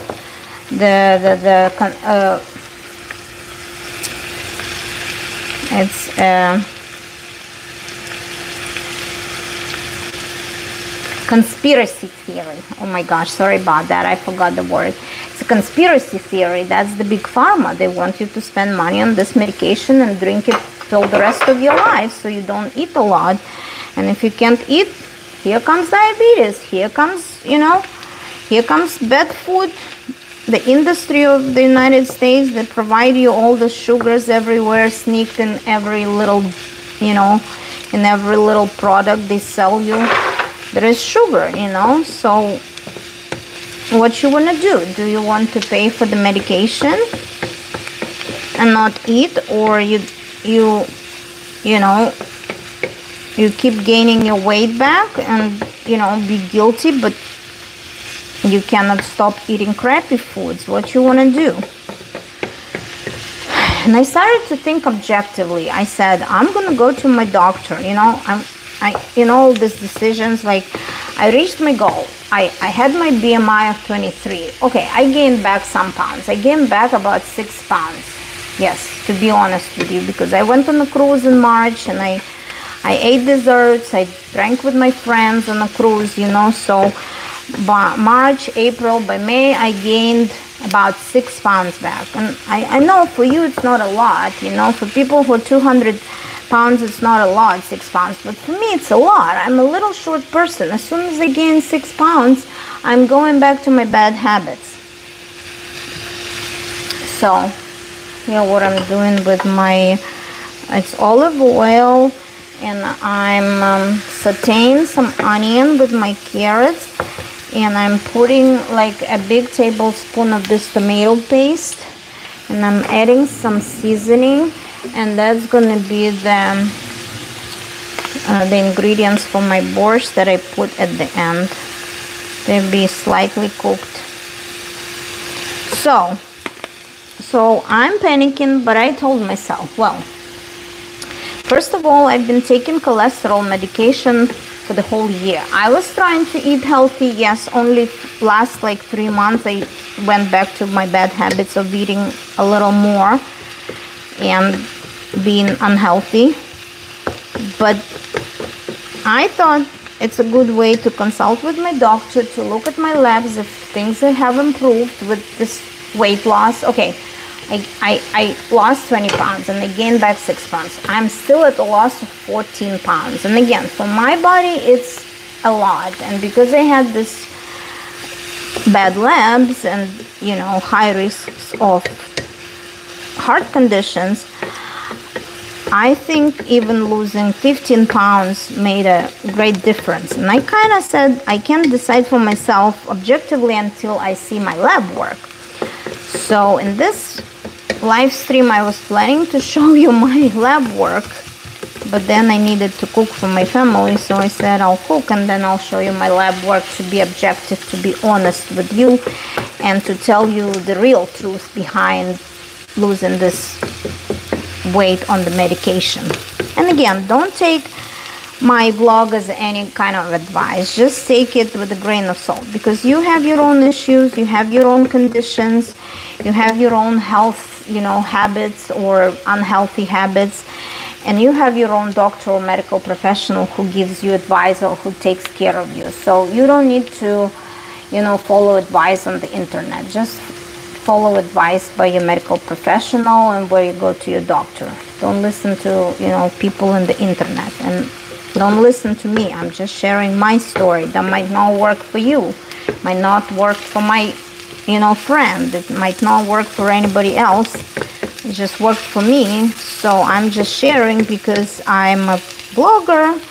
It's conspiracy theory. Oh my gosh, sorry about that. I forgot the word. It's a conspiracy theory. That's the big pharma. They want you to spend money on this medication and drink it till the rest of your life so you don't eat a lot. And if you can't eat, here comes diabetes. Here comes, here comes bad food. The industry of the United States that provide you all the sugars everywhere, sneaked in every little, in every little product they sell you. There is sugar, so what you want to do? Do you want to pay for the medication and not eat, or you keep gaining your weight back and, be guilty, but you cannot stop eating crappy foods? What you want to do? And I started to think objectively. I said, I'm going to go to my doctor, all these decisions, like I reached my goal. I had my BMI of 23. Okay, I gained back some pounds. I gained back about 6 pounds. Yes, to be honest with you, because I went on a cruise in March and I ate desserts. I drank with my friends on a cruise, so by March, April, by May, I gained about 6 pounds back. And I know for you it's not a lot, for people who are 200 pounds, it's not a lot, 6 pounds, but for me it's a lot. I'm a little short person. As soon as I gain 6 pounds, I'm going back to my bad habits. So here what I'm doing with it's olive oil, and I'm sauteing some onion with my carrots, and I'm putting like a big tablespoon of this tomato paste, and I'm adding some seasoning. And that's gonna be the ingredients for my borscht that I put at the end. They'll be slightly cooked. So I'm panicking, but I told myself, well, first of all, I've been taking cholesterol medication for the whole year. I was trying to eat healthy, yes, only last like 3 months I went back to my bad habits of eating a little more and being unhealthy, but I thought it's a good way to consult with my doctor, to look at my labs if things have improved with this weight loss. Okay, I lost 20 pounds and I gained back 6 pounds. I'm still at a loss of 14 pounds, and again, for my body it's a lot, and because I had this bad labs and high risks of heart conditions, I think even losing 15 pounds made a great difference. And I kind of said I can't decide for myself objectively until I see my lab work. So in this live stream I was planning to show you my lab work, but then I needed to cook for my family, so I said I'll cook and then I'll show you my lab work, to be objective, to be honest with you, and to tell you the real truth behind losing this weight on the medication. And again, don't take my vlog as any kind of advice. Just take it with a grain of salt, because you have your own issues, you have your own conditions, you have your own health, habits or unhealthy habits, and you have your own doctor or medical professional who gives you advice or who takes care of you. So you don't need to, follow advice on the internet. Just follow advice by your medical professional and where you go to your doctor. Don't listen to, people on the internet, and don't listen to me. I'm just sharing my story. That might not work for you, might not work for my, friend. It might not work for anybody else. It just worked for me. So I'm just sharing because I'm a blogger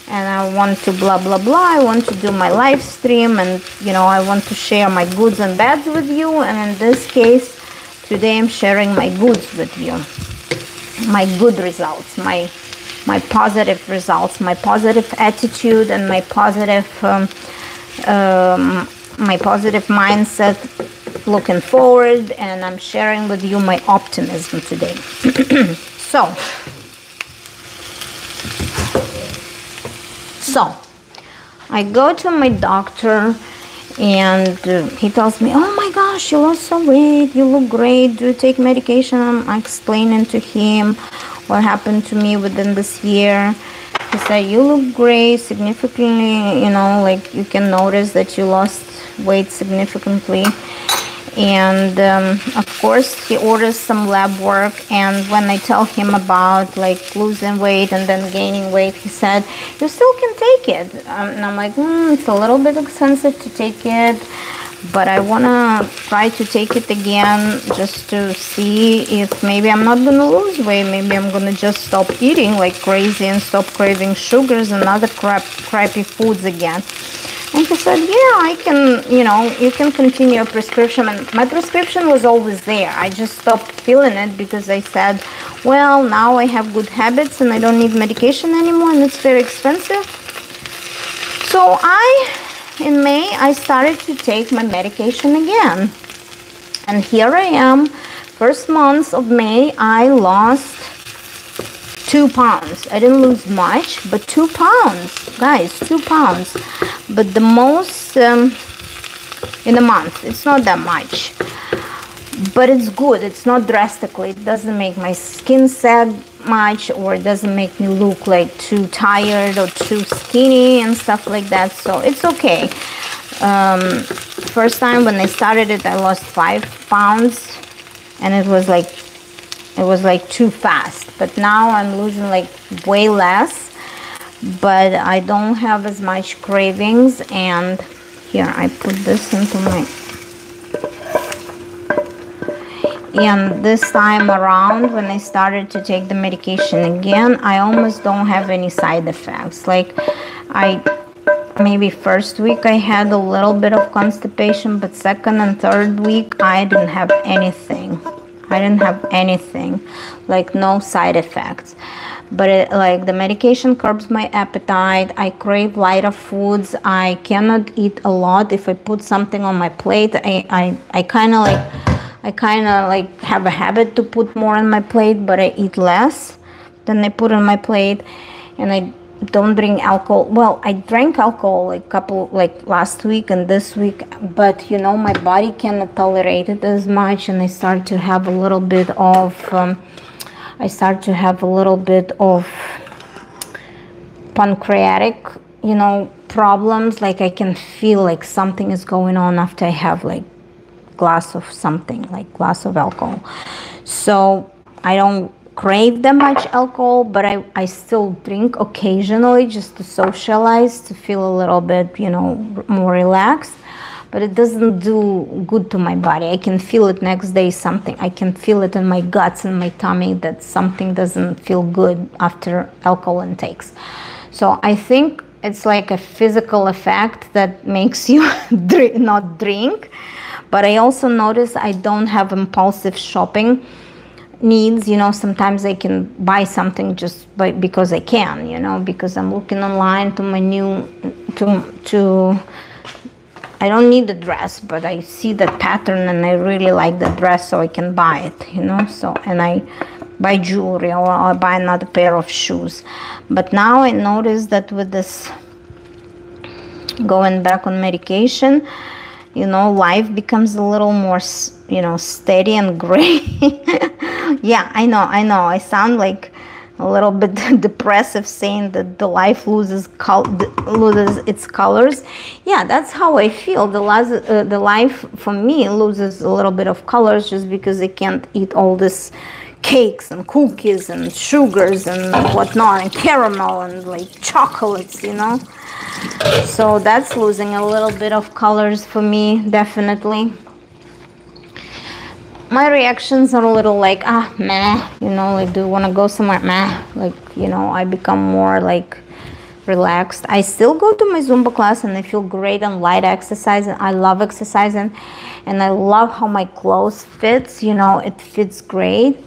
and I want to blah, blah, blah. I want to do my live stream, and, I want to share my goods and bads with you. And in this case, today I'm sharing my goods with you. My good results, my positive results, my positive attitude, and my positive mindset looking forward. And I'm sharing with you my optimism today. So I go to my doctor, and he tells me, oh my gosh, you lost some weight, you look great, do you take medication? I'm explaining to him what happened to me within this year. He said, you look great, significantly, you know, like you can notice that you lost weight significantly. And of course he orders some lab work, and when I tell him about like losing weight and then gaining weight, he said, you still can take it. And I'm like, it's a little bit expensive to take it, but I want to try to take it again just to see if maybe I'm not going to lose weight. Maybe I'm going to just stop eating like crazy and stop craving sugars and other crappy foods again. And he said, yeah, I can, you know, you can continue your prescription. And my prescription was always there. I just stopped filling it because I said, well, now I have good habits and I don't need medication anymore, and it's very expensive. So in May, I started to take my medication again. And here I am, first month of May, I lost 2 pounds. I didn't lose much, but 2 pounds, guys, 2 pounds. But the most in a month, it's not that much, but it's good. It's not drastically. It doesn't make my skin sag much, or it doesn't make me look like too tired or too skinny and stuff like that. So it's okay. First time when I started it, I lost 5 pounds, and it was like too fast. But now I'm losing like way less, but I don't have as much cravings. And here I put this into my, and this time around when I started to take the medication again, I almost don't have any side effects. Like maybe first week I had a little bit of constipation, but second and third week I didn't have anything. I didn't have anything, like no side effects. But like the medication curbs my appetite. I crave lighter foods. I cannot eat a lot. If I put something on my plate, I kind of like have a habit to put more on my plate, but I eat less than I put on my plate. And I don't drink alcohol. Well, I drank alcohol like last week and this week, but you know, my body cannot tolerate it as much, and I start to have a little bit of pancreatic, you know, problems. Like I can feel like something is going on after I have like glass of something, like glass of alcohol. So I don't crave that much alcohol, but I still drink occasionally just to socialize, to feel a little bit, you know, more relaxed. But it doesn't do good to my body. I can feel it next day, something. I can feel it in my guts and my tummy that something doesn't feel good after alcohol intakes. So I think it's like a physical effect that makes you not drink. But I also notice I don't have impulsive shopping needs. You know, sometimes I can buy something just because I can, you know, because I'm looking online to my new, I don't need the dress, but I see that pattern and I really like the dress, so I can buy it, you know. So, and I buy jewelry, or I buy another pair of shoes. But now I notice that with this going back on medication, you know, life becomes a little more, you know, steady and gray. Yeah, I know. I sound like a little bit depressive saying that the life loses its colors. Yeah, that's how I feel. The life for me loses a little bit of colors just because I can't eat all this cakes and cookies and sugars and whatnot and caramel and like chocolates, you know. So that's losing a little bit of colors for me, definitely. My reactions are a little like, meh, you know, like, do you want to go somewhere? Meh, like, you know, I become more like relaxed. I still go to my Zumba class and I feel great on light exercising. I love exercising and I love how my clothes fits, you know, it fits great.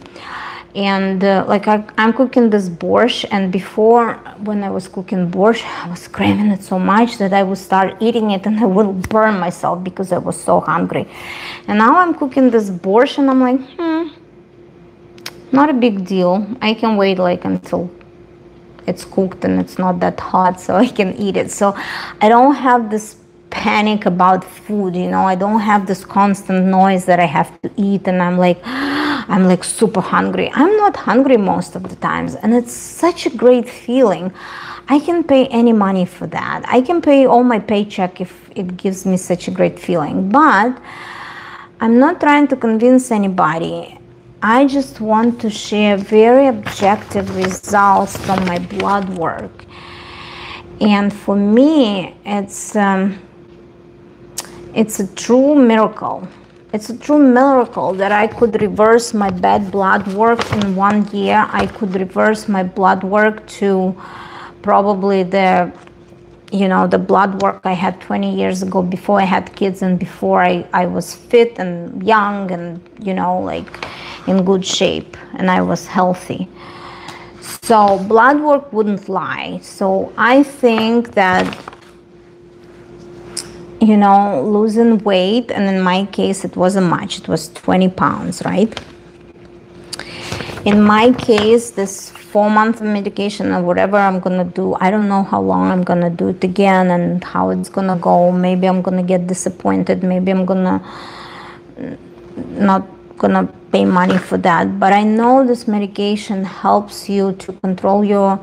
And like I'm cooking this borscht, and before, when I was cooking borscht, I was craving it so much that I would start eating it and I would burn myself because I was so hungry. And now I'm cooking this borscht and I'm like, not a big deal. I can wait like until it's cooked and it's not that hot so I can eat it. So I don't have this panic about food, you know. I don't have this constant noise that I have to eat and I'm like super hungry. I'm not hungry most of the times, and it's such a great feeling. I can pay any money for that. I can pay all my paycheck if it gives me such a great feeling. But I'm not trying to convince anybody. I just want to share very objective results from my blood work. And for me, it's a true miracle. It's a true miracle that I could reverse my bad blood work in 1 year. I could reverse my blood work to probably the blood work I had 20 years ago, before I had kids and before I was fit and young and, like in good shape and I was healthy. So blood work wouldn't lie. So I think that, losing weight, and in my case, it wasn't much. It was 20 pounds, right? In my case, this 4-month medication or whatever I'm going to do, I don't know how long I'm going to do it again and how it's going to go. Maybe I'm going to get disappointed. Maybe I'm going to not going to pay money for that. But I know this medication helps you to control your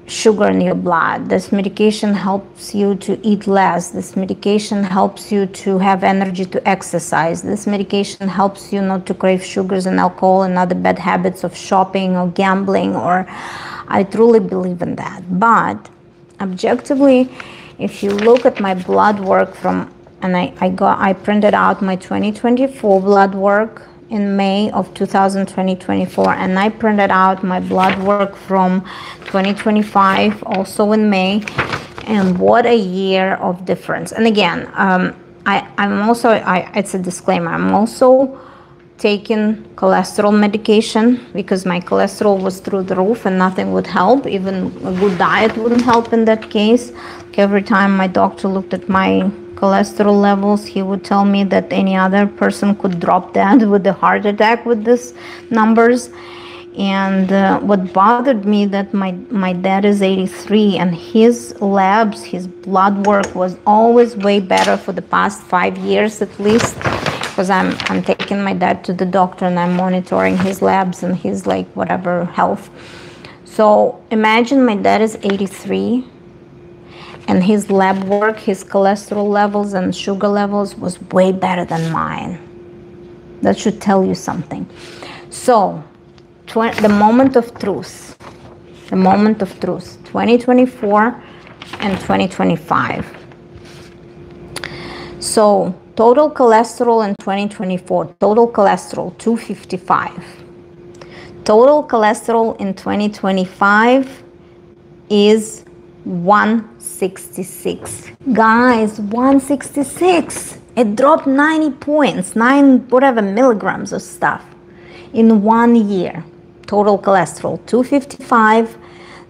sugar in your blood. This medication helps you to eat less. This medication helps you to have energy to exercise. This medication helps you not to crave sugars and alcohol and other bad habits of shopping or gambling, or I truly believe in that. But objectively, if you look at my blood work I printed out my 2024 blood work in May of 2024, and I printed out my blood work from 2025 also in May, and what a year of difference. And again, it's a disclaimer, I'm also taking cholesterol medication because my cholesterol was through the roof and nothing would help. Even a good diet wouldn't help in that case. Every time my doctor looked at my cholesterol levels, he would tell me that any other person could drop dead with a heart attack with these numbers. And what bothered me that my dad is 83 and his labs, his blood work was always way better for the past 5 years at least, because I'm taking my dad to the doctor and I'm monitoring his labs and his whatever health. So imagine my dad is 83 and his lab work, his cholesterol levels and sugar levels was way better than mine. That should tell you something. So the moment of truth, 2024 and 2025. So total cholesterol in 2024, total cholesterol 255. Total cholesterol in 2025 is 166. Guys, 166. It dropped 90 points, milligrams of stuff in 1 year. Total cholesterol 255.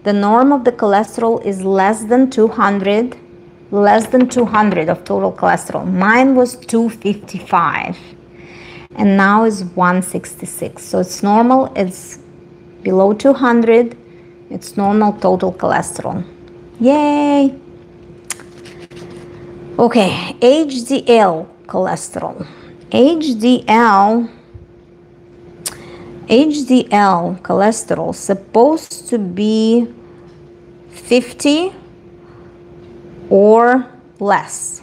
The norm of the cholesterol is less than 200 of total cholesterol. Mine was 255 and now is 166. So it's normal, it's below 200. It's normal total cholesterol. Yay! Okay, HDL cholesterol. HDL cholesterol supposed to be 50 or less.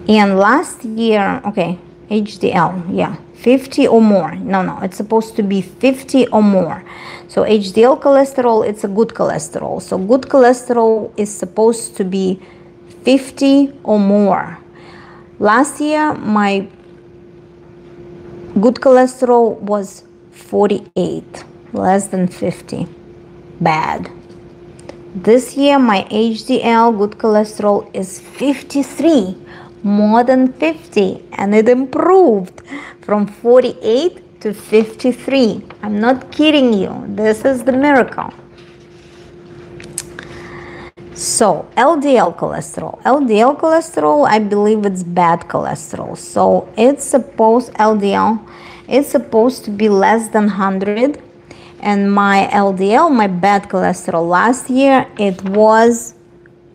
And last year, okay, HDL, yeah, 50 or more. No, it's supposed to be 50 or more. So HDL cholesterol, it's a good cholesterol. So good cholesterol is supposed to be 50 or more. Last year, my good cholesterol was 48, less than 50. Bad. This year, my HDL good cholesterol is 53, more than 50, and it improved from 48 to 53. I'm not kidding you. This is the miracle. So LDL cholesterol. LDL cholesterol, I believe it's bad cholesterol. So it's supposed, LDL, it's supposed to be less than 100. And my LDL, my bad cholesterol last year, it was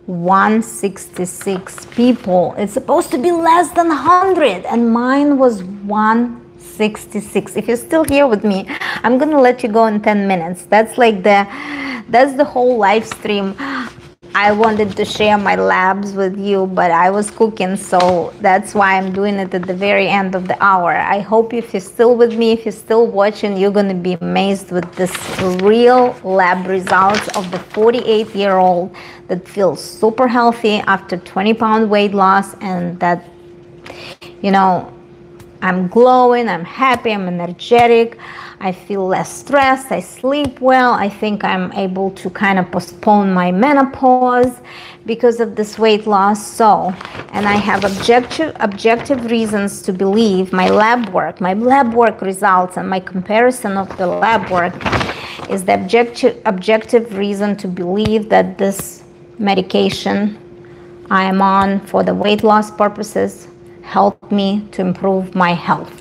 166 people. It's supposed to be less than 100 and mine was 166. 166. If you're still here with me, I'm gonna let you go in 10 minutes. That's the whole live stream. I wanted to share my labs with you, but I was cooking, so that's why I'm doing it at the very end of the hour. I hope if you're still with me, if you're still watching, you're going to be amazed with this real lab results of the 48-year-old that feels super healthy after 20-pound weight loss, and that, you know, I'm glowing, I'm happy, I'm energetic, I feel less stressed, I sleep well. I think I'm able to kind of postpone my menopause because of this weight loss. So, and I have objective reasons to believe my lab work results, and my comparison of the lab work is the objective reason to believe that this medication I am on for the weight loss purposes helped me to improve my health.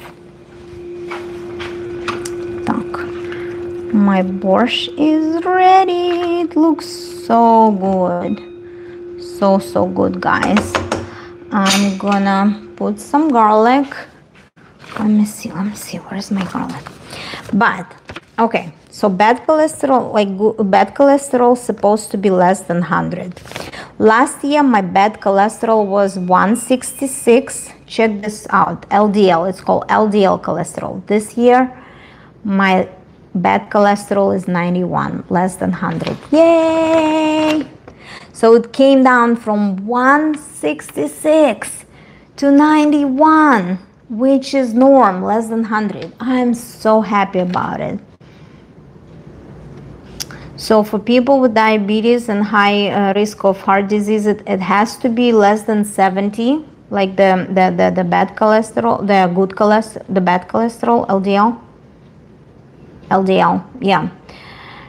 My borscht is ready. It looks so good. So good, guys. I'm gonna put some garlic. Let me see, where's my garlic? But, okay, so bad cholesterol, bad cholesterol is supposed to be less than 100. Last year, my bad cholesterol was 166. Check this out, LDL, it's called LDL cholesterol. This year, my bad cholesterol is 91, less than 100. Yay! So it came down from 166 to 91, which is norm, less than 100. I'm so happy about it. So for people with diabetes and high risk of heart disease, it has to be less than 70, like the bad cholesterol, the bad cholesterol, LDL, yeah.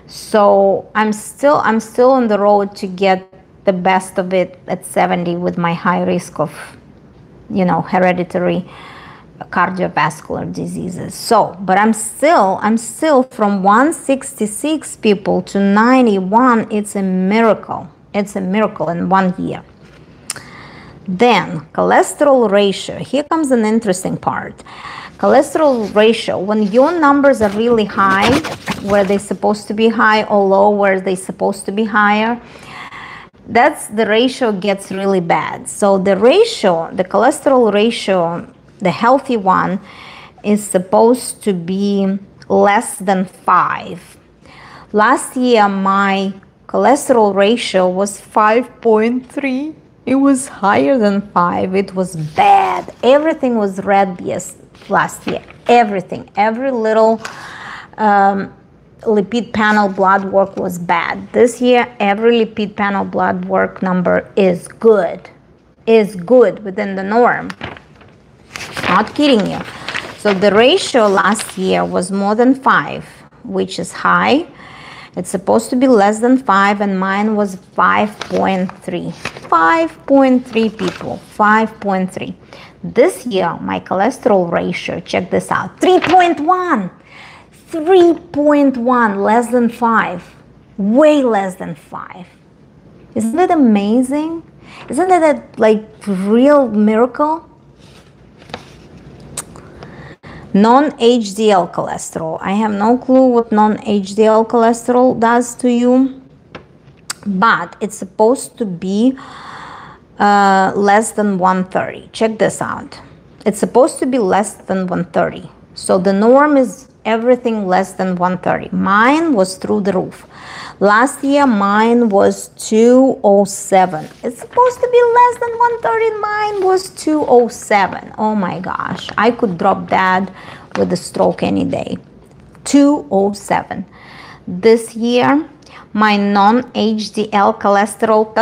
So I'm still on the road to get the best of it at 70 with my high risk of, you know, hereditary cardiovascular diseases. So, but I'm still from 166 people to 91. It's a miracle. It's a miracle in 1 year. Then cholesterol ratio. Here comes an interesting part. Cholesterol ratio, when your numbers are really high, where they're supposed to be high, or low, where they're supposed to be higher, that's the ratio gets really bad. So the ratio, the cholesterol ratio, the healthy one, is supposed to be less than 5. Last year, my cholesterol ratio was 5.3. It was higher than 5. It was bad. Everything was red last year. Everything, every little lipid panel blood work was bad. This year, every lipid panel blood work number is good within the norm. Not kidding you. So the ratio last year was more than 5, which is high. It's supposed to be less than 5, and mine was 5.3. 5.3 people, 5.3. This year, my cholesterol ratio, check this out, 3.1. 3.1, less than 5. Way less than 5. Isn't it amazing? Isn't that a real miracle? Non-HDL cholesterol. I have no clue what non-HDL cholesterol does to you, but it's supposed to be less than 130. Check this out. It's supposed to be less than 130. So the norm is everything less than 130. Mine was through the roof. Last year, mine was 207. It's supposed to be less than 130. Mine was 207. Oh my gosh. I could drop dead with a stroke any day. 207. This year, my non-HDL cholesterol,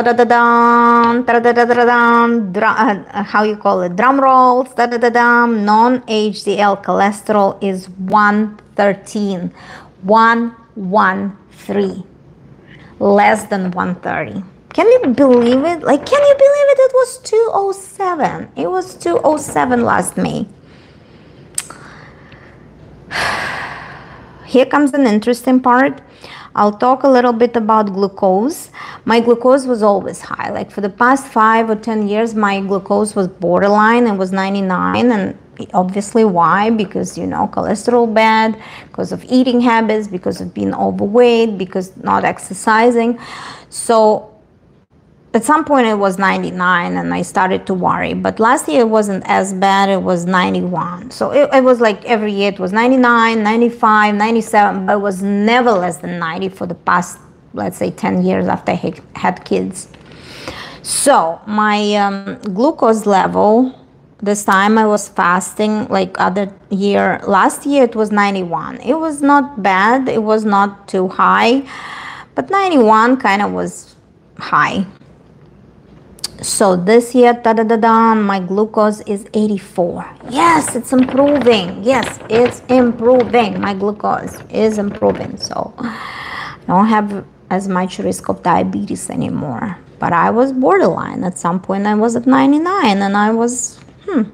how you call it, drum rolls, non-HDL cholesterol is 113, 113, less than 130. Can you believe it? Can you believe it? It was 207. It was 207 last May. Here comes an interesting part. I'll talk a little bit about glucose. My glucose was always high. For the past 5 or 10 years, my glucose was borderline and was 99. And Obviously, why? Because, you know, cholesterol bad, because of eating habits, because of being overweight, because not exercising. So at some point it was 99 and I started to worry, but last year it wasn't as bad. It was 91. So it was like every year it was 99, 95, 97, but it was never less than 90 for the past, let's say, 10 years after I had kids. So my glucose level, this time I was fasting like other year. Last year it was 91. It was not bad. It was not too high, but 91 kind of was high. So this year, my glucose is 84. Yes, it's improving. Yes, it's improving. My glucose is improving. So I don't have as much risk of diabetes anymore. But I was borderline. At some point I was at 99 and I was on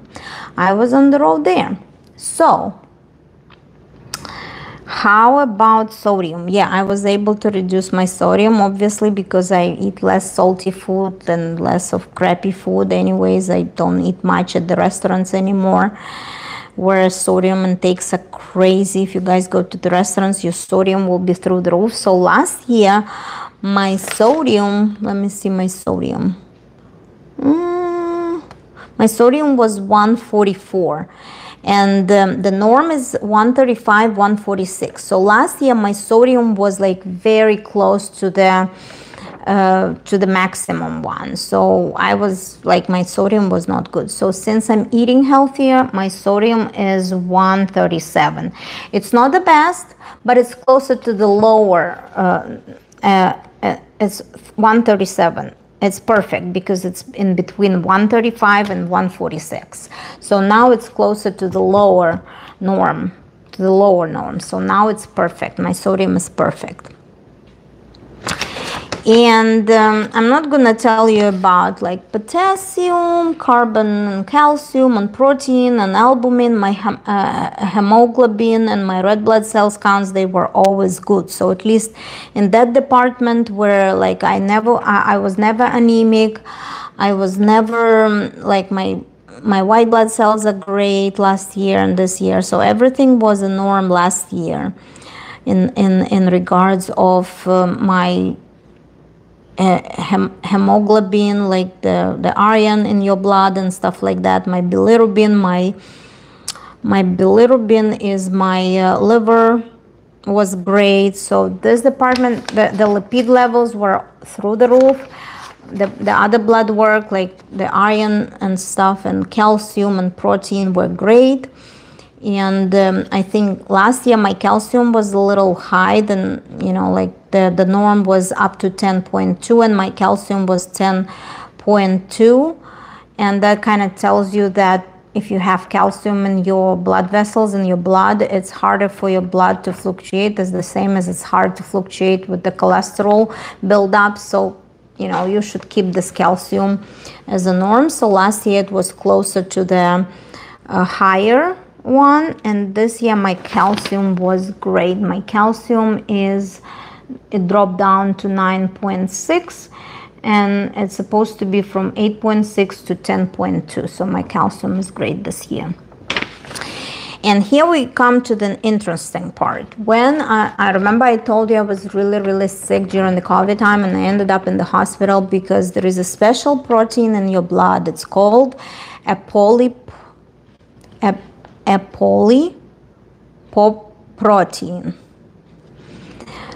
the road there. So how about sodium? Yeah, I was able to reduce my sodium, obviously, because I eat less salty food and less of crappy food. Anyways, I don't eat much at the restaurants anymore, where sodium intakes are crazy. If you guys go to the restaurants, your sodium will be through the roof. So last year, my sodium, let me see my sodium. My sodium was 144. And the norm is 135, 146. So last year my sodium was like very close to the maximum one. So I was like, my sodium was not good. So since I'm eating healthier, my sodium is 137. It's not the best, but it's closer to the lower. It's 137. It's perfect because it's in between 135 and 146. So now it's closer to the lower norm, So now it's perfect. My sodium is perfect. And I'm not gonna tell you about like potassium, carbon and calcium and protein and albumin. My hemoglobin and my red blood cells counts, they were always good. So at least in that department where like I was never anemic, I was never like my white blood cells are great last year and this year. So everything was a norm last year in regards of my hemoglobin, like the iron in your blood and stuff like that. My bilirubin, my bilirubin is my liver was great. So this department, the lipid levels were through the roof. The other blood work, like the iron and stuff and calcium and protein, were great. And I think last year my calcium was a little high than, you know, like the norm was up to 10.2 and my calcium was 10.2. And that kind of tells you that if you have calcium in your blood vessels, in your blood, it's harder for your blood to fluctuate. It's the same as it's hard to fluctuate with the cholesterol buildup. So, you know, you should keep this calcium as a norm. So last year it was closer to the higher one, and this year my calcium was great. My calcium it dropped down to 9.6 and it's supposed to be from 8.6 to 10.2. So my calcium is great this year. And here we come to the interesting part. When I remember I told you I was really sick during the COVID time, and I ended up in the hospital because there is a special protein in your blood. It's called apolipoprotein.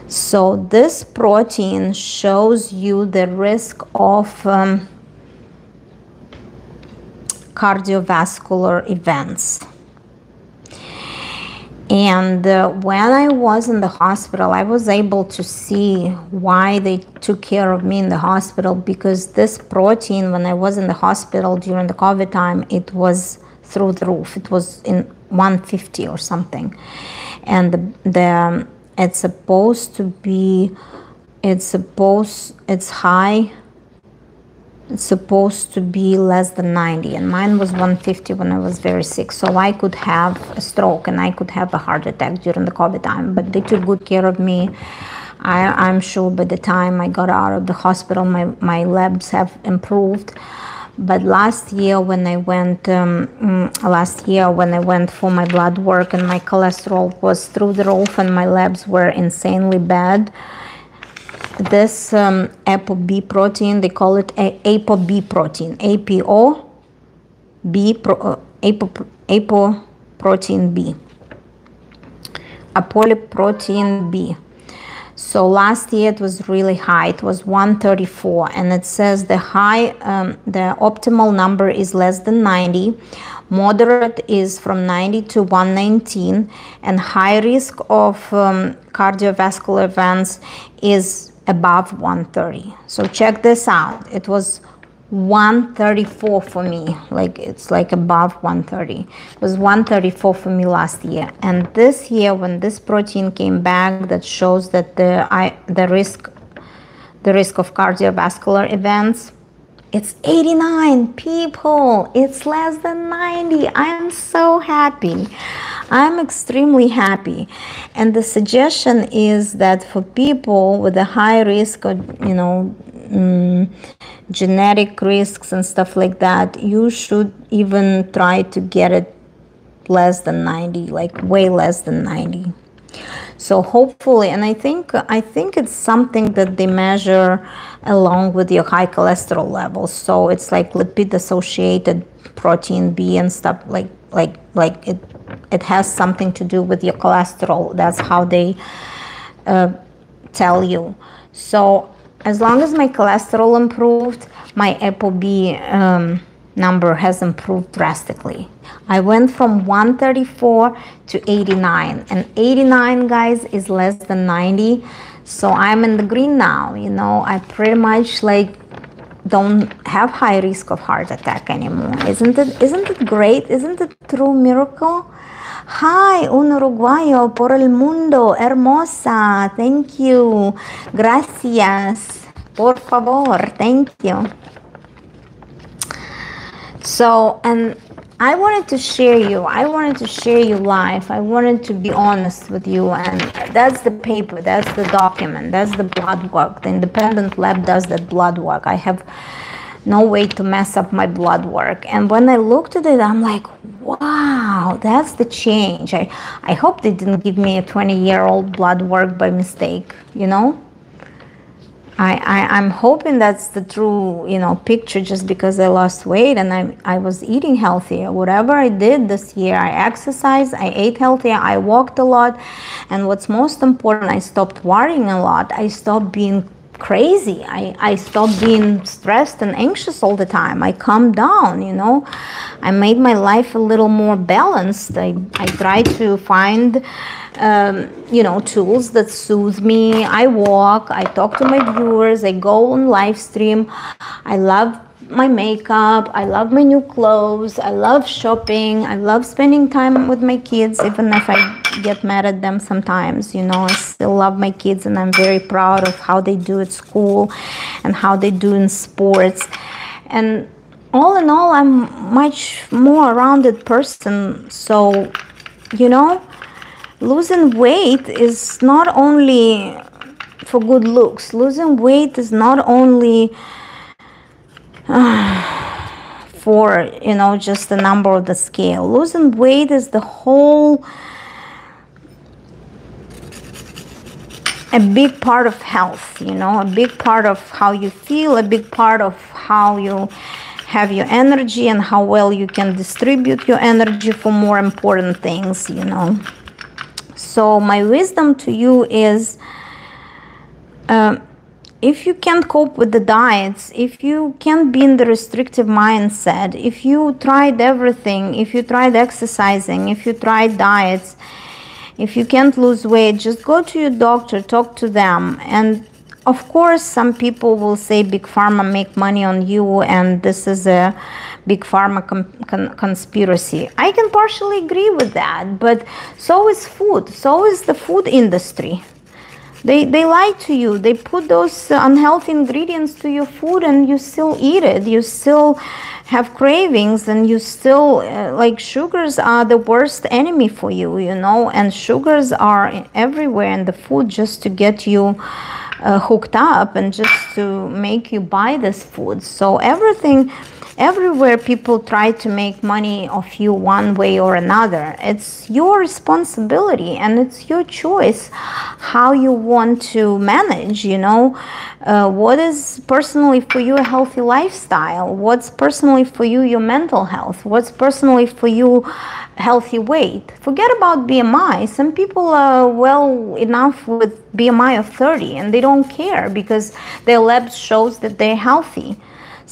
So this protein shows you the risk of cardiovascular events. And when I was in the hospital, I was able to see why they took care of me in the hospital, because this protein, when I was in the hospital during the COVID time, it was through the roof. It was in 150 or something. And it's supposed to be, it's high. It's supposed to be less than 90, and mine was 150 when I was very sick. So I could have a stroke and I could have a heart attack during the COVID time, but they took good care of me. I'm sure by the time I got out of the hospital, my labs have improved. But last year when I went for my blood work and my cholesterol was through the roof and my labs were insanely bad, this ApoB protein, they call it ApoB protein, apoprotein B, apolipoprotein B. So last year it was really high. It was 134, and it says the optimal number is less than 90, moderate is from 90 to 119, and high risk of cardiovascular events is above 130. So check this out. It was 134 for me, like it's like above 130. It was 134 for me last year, and this year when this protein came back, that shows that the risk of cardiovascular events, it's 89. People, it's less than 90. I am so happy. I'm extremely happy. And the suggestion is that for people with a high risk of, genetic risks and stuff like that, you should even try to get it less than 90, like way less than 90. So hopefully, and I think it's something that they measure along with your high cholesterol levels. So it's like lipid associated protein B and stuff, like it has something to do with your cholesterol. That's how they tell you. So as long as my cholesterol improved, my ApoB number has improved drastically. I went from 134 to 89, and 89, guys, is less than 90. So I'm in the green now. I pretty much like don't have high risk of heart attack anymore. Isn't it great? Isn't it a true miracle? Hi, un uruguayo por el mundo, hermosa. Thank you. Gracias. Por favor. Thank you. So, and I wanted to share you live. I wanted to be honest with you, and that's the paper, that's the document, that's the blood work. The independent lab does that blood work. I have no way to mess up my blood work. And when I looked at it, I'm like, wow, that's the change. I hope they didn't give me a 20-year-old blood work by mistake, I'm hoping that's the true, picture, just because I lost weight and I was eating healthier. Whatever I did this year, I exercised, I ate healthier, I walked a lot. And what's most important, I stopped worrying a lot. I stopped being crazy. I stopped being stressed and anxious all the time. I calmed down, I made my life a little more balanced. I tried to find tools that soothe me. I walk, I talk to my viewers, I go on live stream. I love my makeup, I love my new clothes, I love shopping, I love spending time with my kids, even if I get mad at them sometimes. I still love my kids, and I'm very proud of how they do at school and how they do in sports. And all in all, I'm much more rounded person. So, losing weight is not only for good looks. Losing weight is not only for, just the number of the scale. Losing weight is a big part of health, a big part of how you feel, a big part of how you have your energy and how well you can distribute your energy for more important things, So my wisdom to you is, if you can't cope with the diets, if you can't be in the restrictive mindset, if you tried everything, if you tried exercising, if you tried diets, if you can't lose weight, just go to your doctor, talk to them. And of course, some people will say big pharma make money on you and this is a big pharma conspiracy. I can partially agree with that, but so is food. So is the food industry. They lie to you. They put those unhealthy ingredients to your food and you still eat it. You still have cravings and you still, like, sugars are the worst enemy for you, and sugars are everywhere in the food just to get you hooked up and just to make you buy this food. So everything everywhere people try to make money off you one way or another. It's your responsibility and it's your choice how you want to manage, you know. What is personally for you a healthy lifestyle? What's personally for you your mental health? What's personally for you healthy weight? Forget about BMI. Some people are well enough with BMI of 30 and they don't care because their labs shows that they're healthy.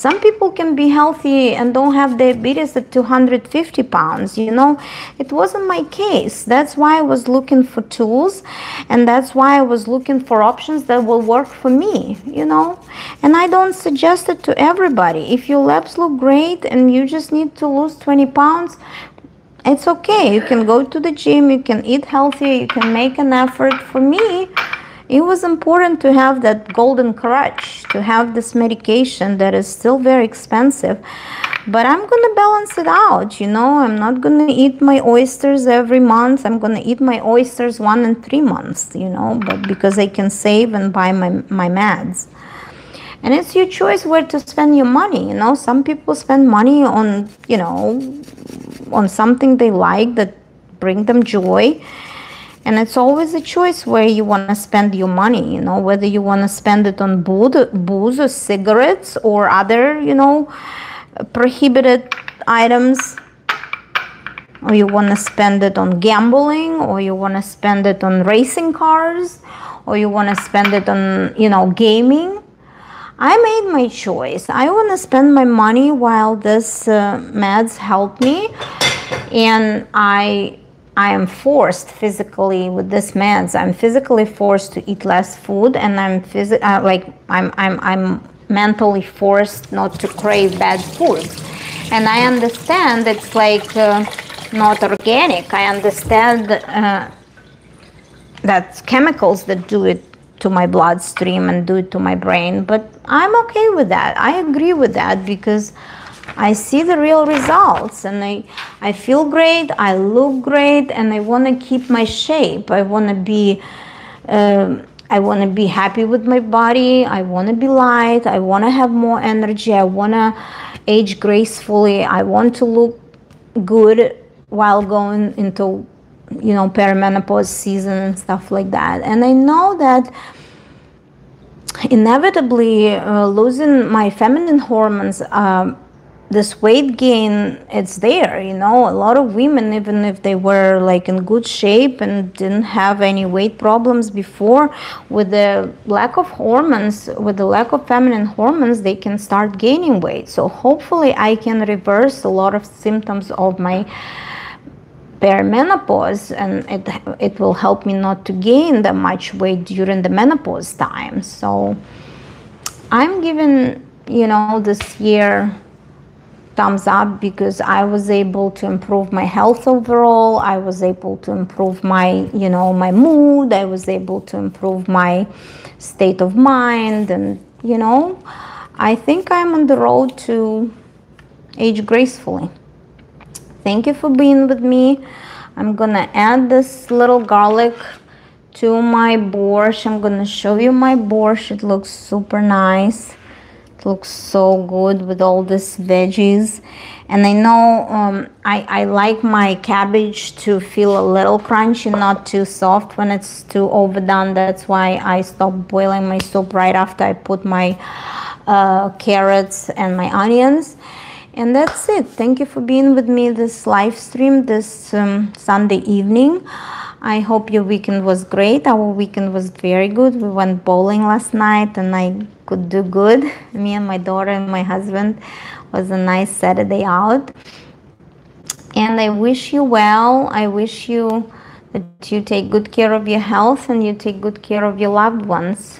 Some people can be healthy and don't have diabetes at 250 pounds, you know. It wasn't my case. That's why I was looking for tools, and that's why I was looking for options that will work for me, you know. And I don't suggest it to everybody. If your labs look great and you just need to lose 20 pounds, it's okay. You can go to the gym, you can eat healthy, you can make an effort. For me, it was important to have that golden crutch, to have this medication that is still very expensive. But I'm going to balance it out, you know. I'm not going to eat my oysters every month. I'm going to eat my oysters 1 in 3 months, you know, but because I can save and buy my meds. And it's your choice where to spend your money, you know. Some people spend money on, you know, on something they like that bring them joy. And it's always a choice where you want to spend your money, you know, whether you want to spend it on booze or cigarettes or other, you know, prohibited items, or you want to spend it on gambling, or you want to spend it on racing cars, or you want to spend it on, you know, gaming. I made my choice. I want to spend my money while this meds help me, and I am forced physically with this meds. I'm physically forced to eat less food, and I'm mentally forced not to crave bad food. And I understand it's like not organic. I understand that's chemicals that do it to my bloodstream and do it to my brain, but I'm okay with that. I agree with that because I see the real results, and I feel great, I look great, and I want to keep my shape. I want to be happy with my body. I want to be light. I want to have more energy. I want to age gracefully. I want to look good while going into, you know, perimenopause season and stuff like that. And I know that inevitably losing my feminine hormones, this weight gain, it's there, you know. A lot of women, even if they were like in good shape and didn't have any weight problems before, with the lack of hormones, with the lack of feminine hormones, they can start gaining weight. So hopefully I can reverse a lot of symptoms of my perimenopause, and it will help me not to gain that much weight during the menopause time. So I'm giving, you know, this year thumbs up because I was able to improve my health overall. I was able to improve my, you know, my mood. I was able to improve my state of mind, and, you know, I think I'm on the road to age gracefully. Thank you for being with me. I'm gonna add this little garlic to my borscht. I'm gonna show you my borscht. It looks super nice. It looks so good with all these veggies. And I know I like my cabbage to feel a little crunchy, not too soft when it's too overdone. That's why I stopped boiling my soup right after I put my carrots and my onions. And that's it. Thank you for being with me this live stream this Sunday evening. I hope your weekend was great. Our weekend was very good. We went bowling last night and I could do good. Me and my daughter and my husband. It was a nice Saturday out. And I wish you well. I wish you that you take good care of your health and you take good care of your loved ones.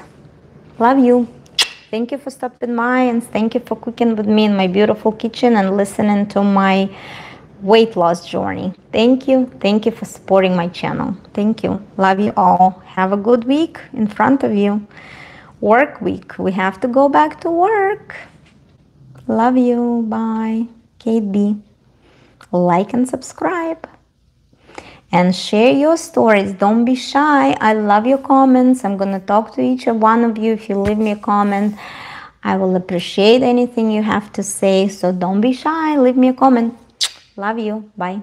Love you. Thank you for stopping by, and thank you for cooking with me in my beautiful kitchen and listening to my weight loss journey. Thank you. Thank you for supporting my channel. Thank you. Love you all. Have a good week in front of you. Work week. We have to go back to work. Love you. Bye. Kate B. Like and subscribe. And share your stories. Don't be shy. I love your comments. I'm going to talk to each one of you if you leave me a comment. I will appreciate anything you have to say. So don't be shy. Leave me a comment. Love you. Bye.